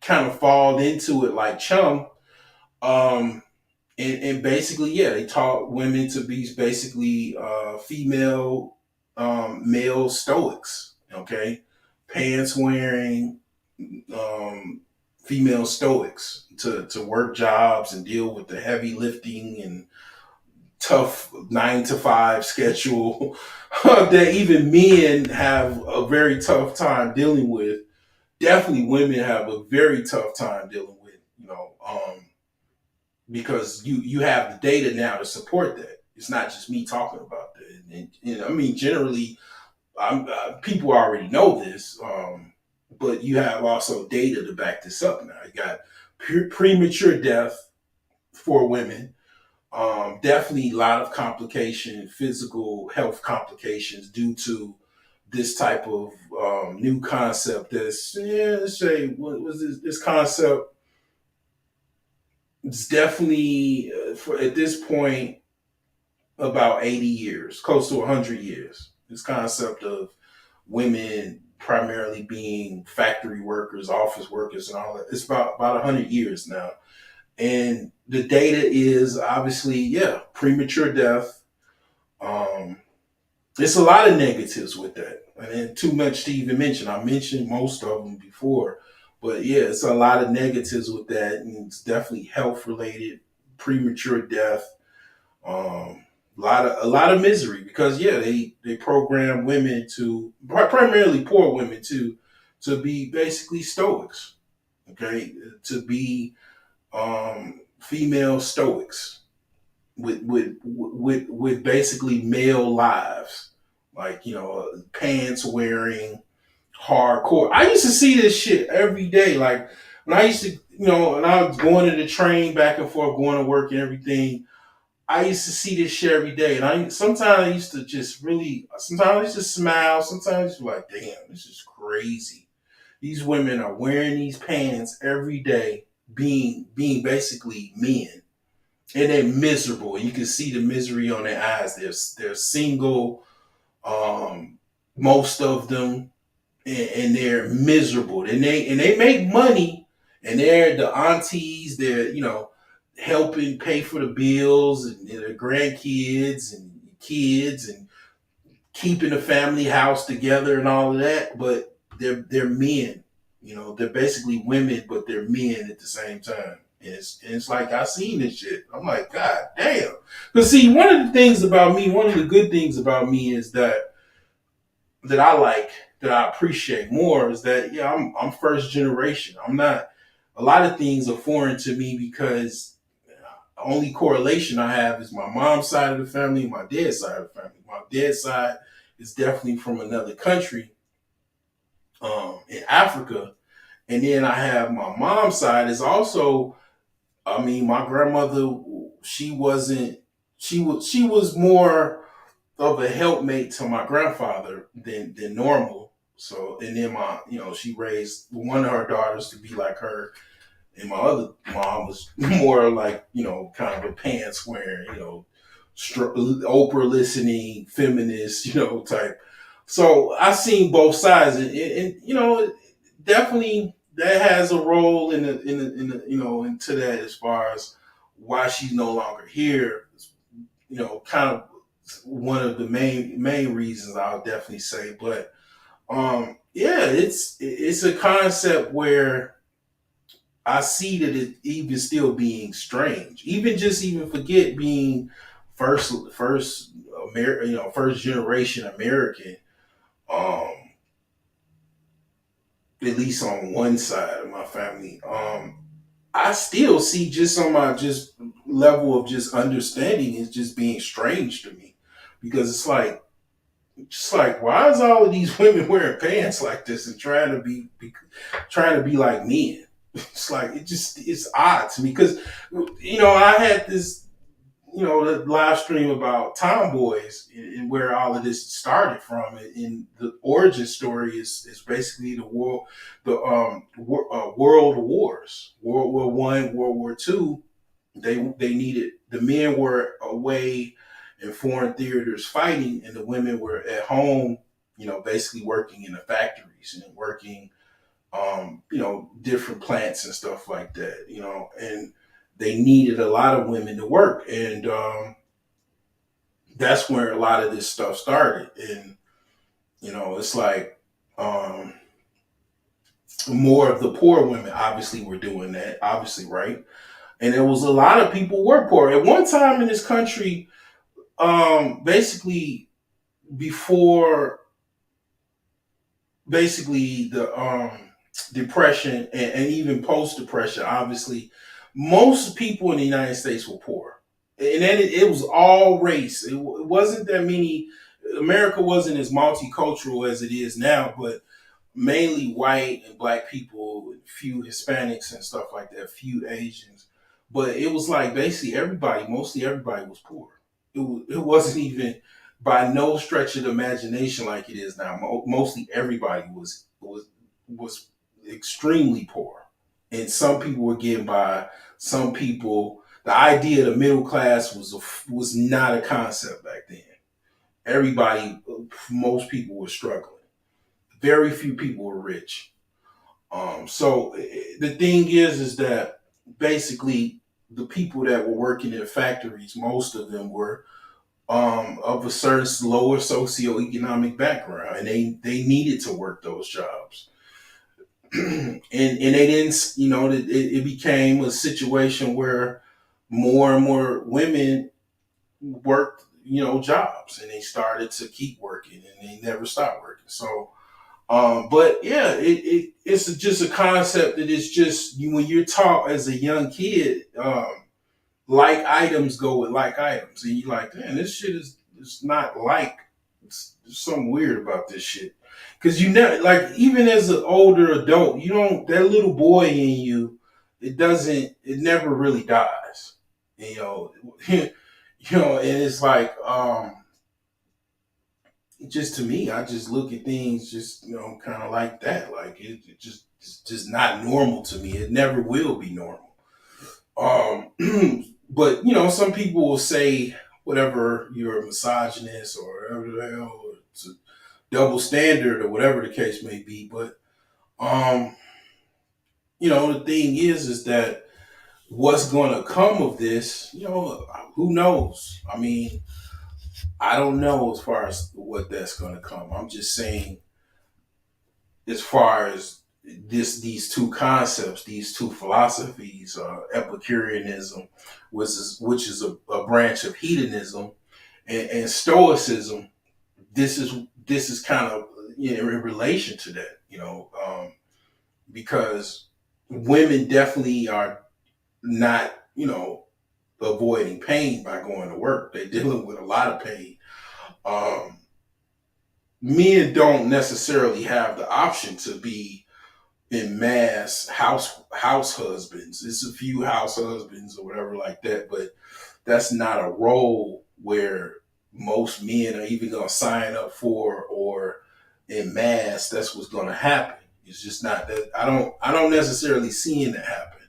kind of fall into it like chum. Um, and basically, yeah, they taught women to be basically female, male stoics. Okay, pants wearing, um, female stoics to work jobs and deal with the heavy lifting and tough 9 to 5 schedule that even men have a very tough time dealing with. Definitely, women have a very tough time dealing with. Because you have the data now to support that. It's not just me talking about that. And I mean, generally, people already know this, but you have also data to back this up now. You got premature death for women. Definitely a lot of complication, physical health complications due to this type of new concept. That's, yeah, let's say, what was this concept? It's definitely, for at this point, about 80 years, close to 100 years. This concept of women primarily being factory workers, office workers, and all that. It's about 100 years now. And the data is obviously, yeah, premature death. Um, it's a lot of negatives with that. And too much to even mention. I mentioned most of them before. But yeah, it's a lot of negatives with that. And it's definitely health related, premature death, a lot of misery, because yeah, they program women to, primarily poor women, to be basically stoics. okay, to be female Stoics with basically male lives, like pants wearing, hardcore. I used to see this shit every day. Like when I used to, and I was going to the train back and forth, going to work and everything. I used to see this shit every day, and I used to just really, sometimes I used to smile, sometimes I used to be like, damn, this is crazy. These women are wearing these pants every day, being basically men, and they're miserable. And you can see the misery on their eyes. They're single, most of them, and they're miserable. And they make money, and they're the aunties. They're helping pay for the bills and their grandkids and kids and keeping the family house together and all of that. But they're men. They're basically women, but they're men at the same time. And it's like I seen this shit. I'm like, God damn. But see, one of the good things about me is that I like, that I appreciate more, is that yeah, I'm first generation. I'm not, a lot of things are foreign to me because the only correlation I have is my mom's side of the family and my dad's side of the family. My dad's side is definitely from another country, in Africa, and then I have my mom's side is also. I mean, my grandmother, she wasn't. She was more of a helpmate to my grandfather than normal. So, and then she raised one of her daughters to be like her, and my other mom was more like kind of a pants wearing, Oprah listening feminist, type. So I seen both sides, and definitely that has a role into that, as far as why she's no longer here. Kind of one of the main reasons, I'll definitely say. But yeah, it's a concept where I see that it even still being strange. Even forget being first first generation American. Um, at least on one side of my family. I still see, just on my just level of just understanding, is just being strange to me, because it's like, just like, why is all of these women wearing pants like this and trying to be like men? It's like, it's odd to me, because I had this the live stream about tomboys, and where all of this started from. And the origin story is basically the world wars, World War I, World War II. They needed, the men were away in foreign theaters fighting, and the women were at home, basically working in the factories and working, different plants and stuff like that, and they needed a lot of women to work. And that's where a lot of this stuff started. And, it's like, more of the poor women obviously were doing that, obviously, right? And there was a lot of people were poor. At one time in this country, basically, before basically the depression, and even post depression, obviously, most people in the United States were poor, and then it was all race. It wasn't that many. America wasn't as multicultural as it is now, but mainly white and black people, few Hispanics and stuff like that, few Asians. But it was like basically everybody, mostly everybody was poor. It wasn't even by no stretch of the imagination like it is now. Mostly everybody was extremely poor, and some people were getting by. Some people, the idea of the middle class was not a concept back then. Everybody, most people were struggling. Very few people were rich. So the thing is that basically the people that were working in the factories, most of them were of a certain lower socioeconomic background, and they needed to work those jobs. And they didn't, it became a situation where more and more women worked, jobs, and they started to keep working, and they never stopped working. So But yeah, it's just a concept that it's just when you're taught as a young kid, like items go with like items, and you're like, man, this shit is it's not like there's something weird about this shit. Because you never like even as an older adult, you don't that little boy in you, it never really dies. You know, you know, and it's like just to me, I just look at things just kind of like that. Like it just it's just not normal to me. It never will be normal. Um, but some people will say whatever you're a misogynist or whatever the hell, or it's a double standard or whatever the case may be. But um, the thing is that what's going to come of this, who knows? I mean, I don't know as far as what that's going to come. I'm just saying as far as these two concepts, these two philosophies, Epicureanism, which is a branch of hedonism, and Stoicism. This is kind of in relation to that, because women definitely are not avoiding pain by going to work. They're dealing with a lot of pain. Um, Men don't necessarily have the option to be in mass house husbands. It's a few house husbands or whatever like that, but that's not a role where most men are even gonna sign up for or in mass. That's what's gonna happen. It's just not that I don't necessarily seeing that happen.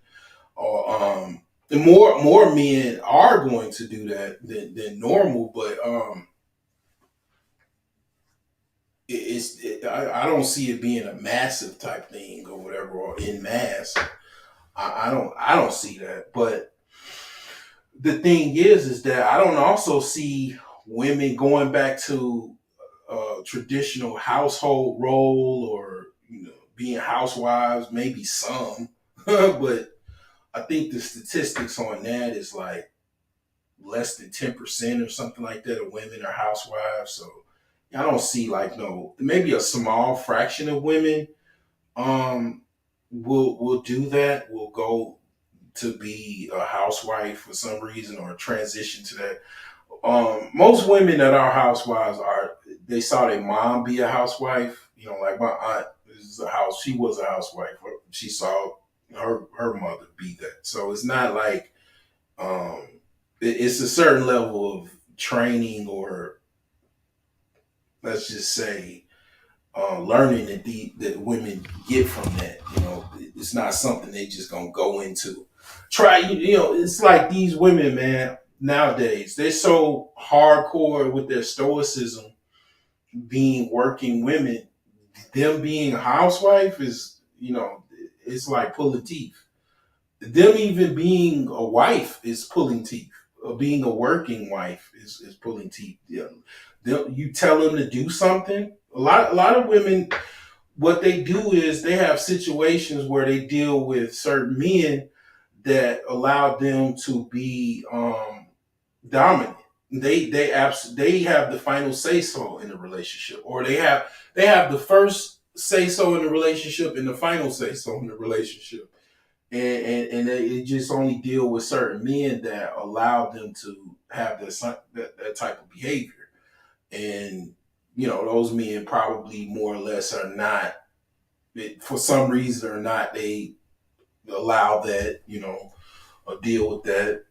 Or and more men are going to do that than normal, but I don't see it being a massive type thing or whatever or in mass. I don't see that. But the thing is that I don't also see women going back to a traditional household role or being housewives. Maybe some, but I think the statistics on that is like less than 10% or something like that of women are housewives. So I don't see like no maybe a small fraction of women um will do that. Will go to be a housewife for some reason or transition to that. Most women that are housewives are they saw their mom be a housewife. Like my aunt is a house. She was a housewife. She saw her mother be that. So it's not like um, it's a certain level of training or let's just say learning that women get from that. It's not something they just gonna go into. Try it's like these women, man. Nowadays, they're so hardcore with their stoicism, being working women. Them being a housewife is, it's like pulling teeth. Them even being a wife is pulling teeth. Being a working wife is pulling teeth. Yeah. You tell them to do something. A lot of women, what they do is they have situations where they deal with certain men that allow them to be dominant. They have the final say so in the relationship, or they have the first say so in the relationship and the final say so in the relationship, and they just only deal with certain men that allow them to have that type of behavior, and those men probably more or less are not for some reason or not they allow that or deal with that.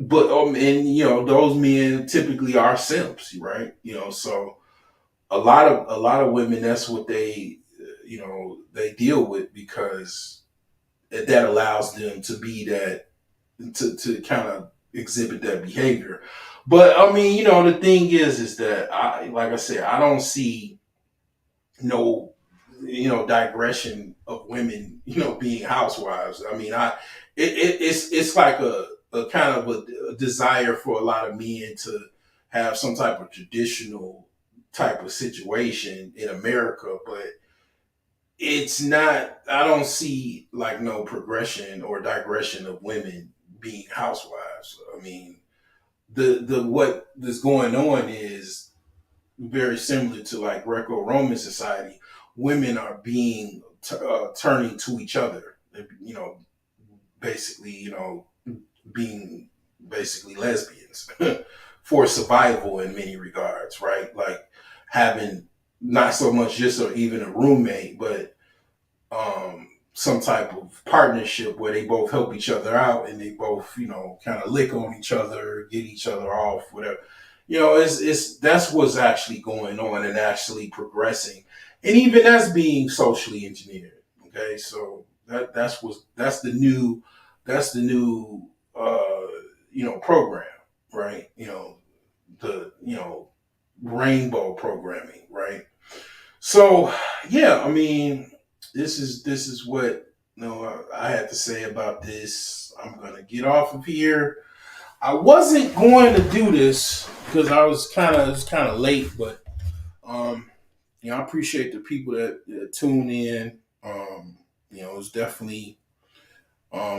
But and those men typically are simps, right? So a lot of women that's what they deal with because that allows them to be that to kind of exhibit that behavior. But I mean, the thing is that like I said, I don't see no digression of women being housewives. I mean, it's like a kind of a desire for a lot of men to have some type of traditional type of situation in America, but it's not. I don't see like no progression or digression of women being housewives. I mean, the what is going on is very similar to like Greco-Roman society. women are being turning to each other, you know, basically, being basically lesbians for survival in many regards, right? Like having not so much just or even a roommate, but some type of partnership where they both help each other out and they both, kind of lick on each other, get each other off, whatever. It's that's what's actually going on and actually progressing, and even that's being socially engineered. Okay, so that's the new program, right? The rainbow programming, right? So yeah, I mean, this is what I had to say about this. I'm gonna get off of here. I wasn't going to do this because I was kind of late, but um, I appreciate the people that tune in. It's definitely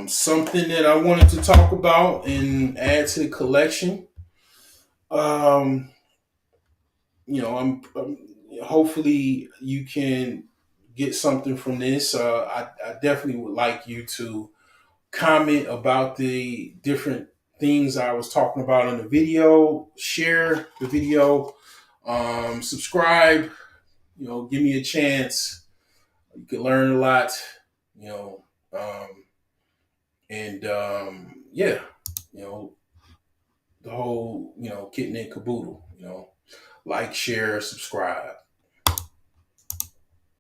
something that I wanted to talk about and add to the collection. Um, I'm hopefully you can get something from this. I definitely would like you to comment about the different things I was talking about in the video, share the video, subscribe, give me a chance. You can learn a lot, you know, um, and yeah, you know, the whole, kit and caboodle, like, share, subscribe.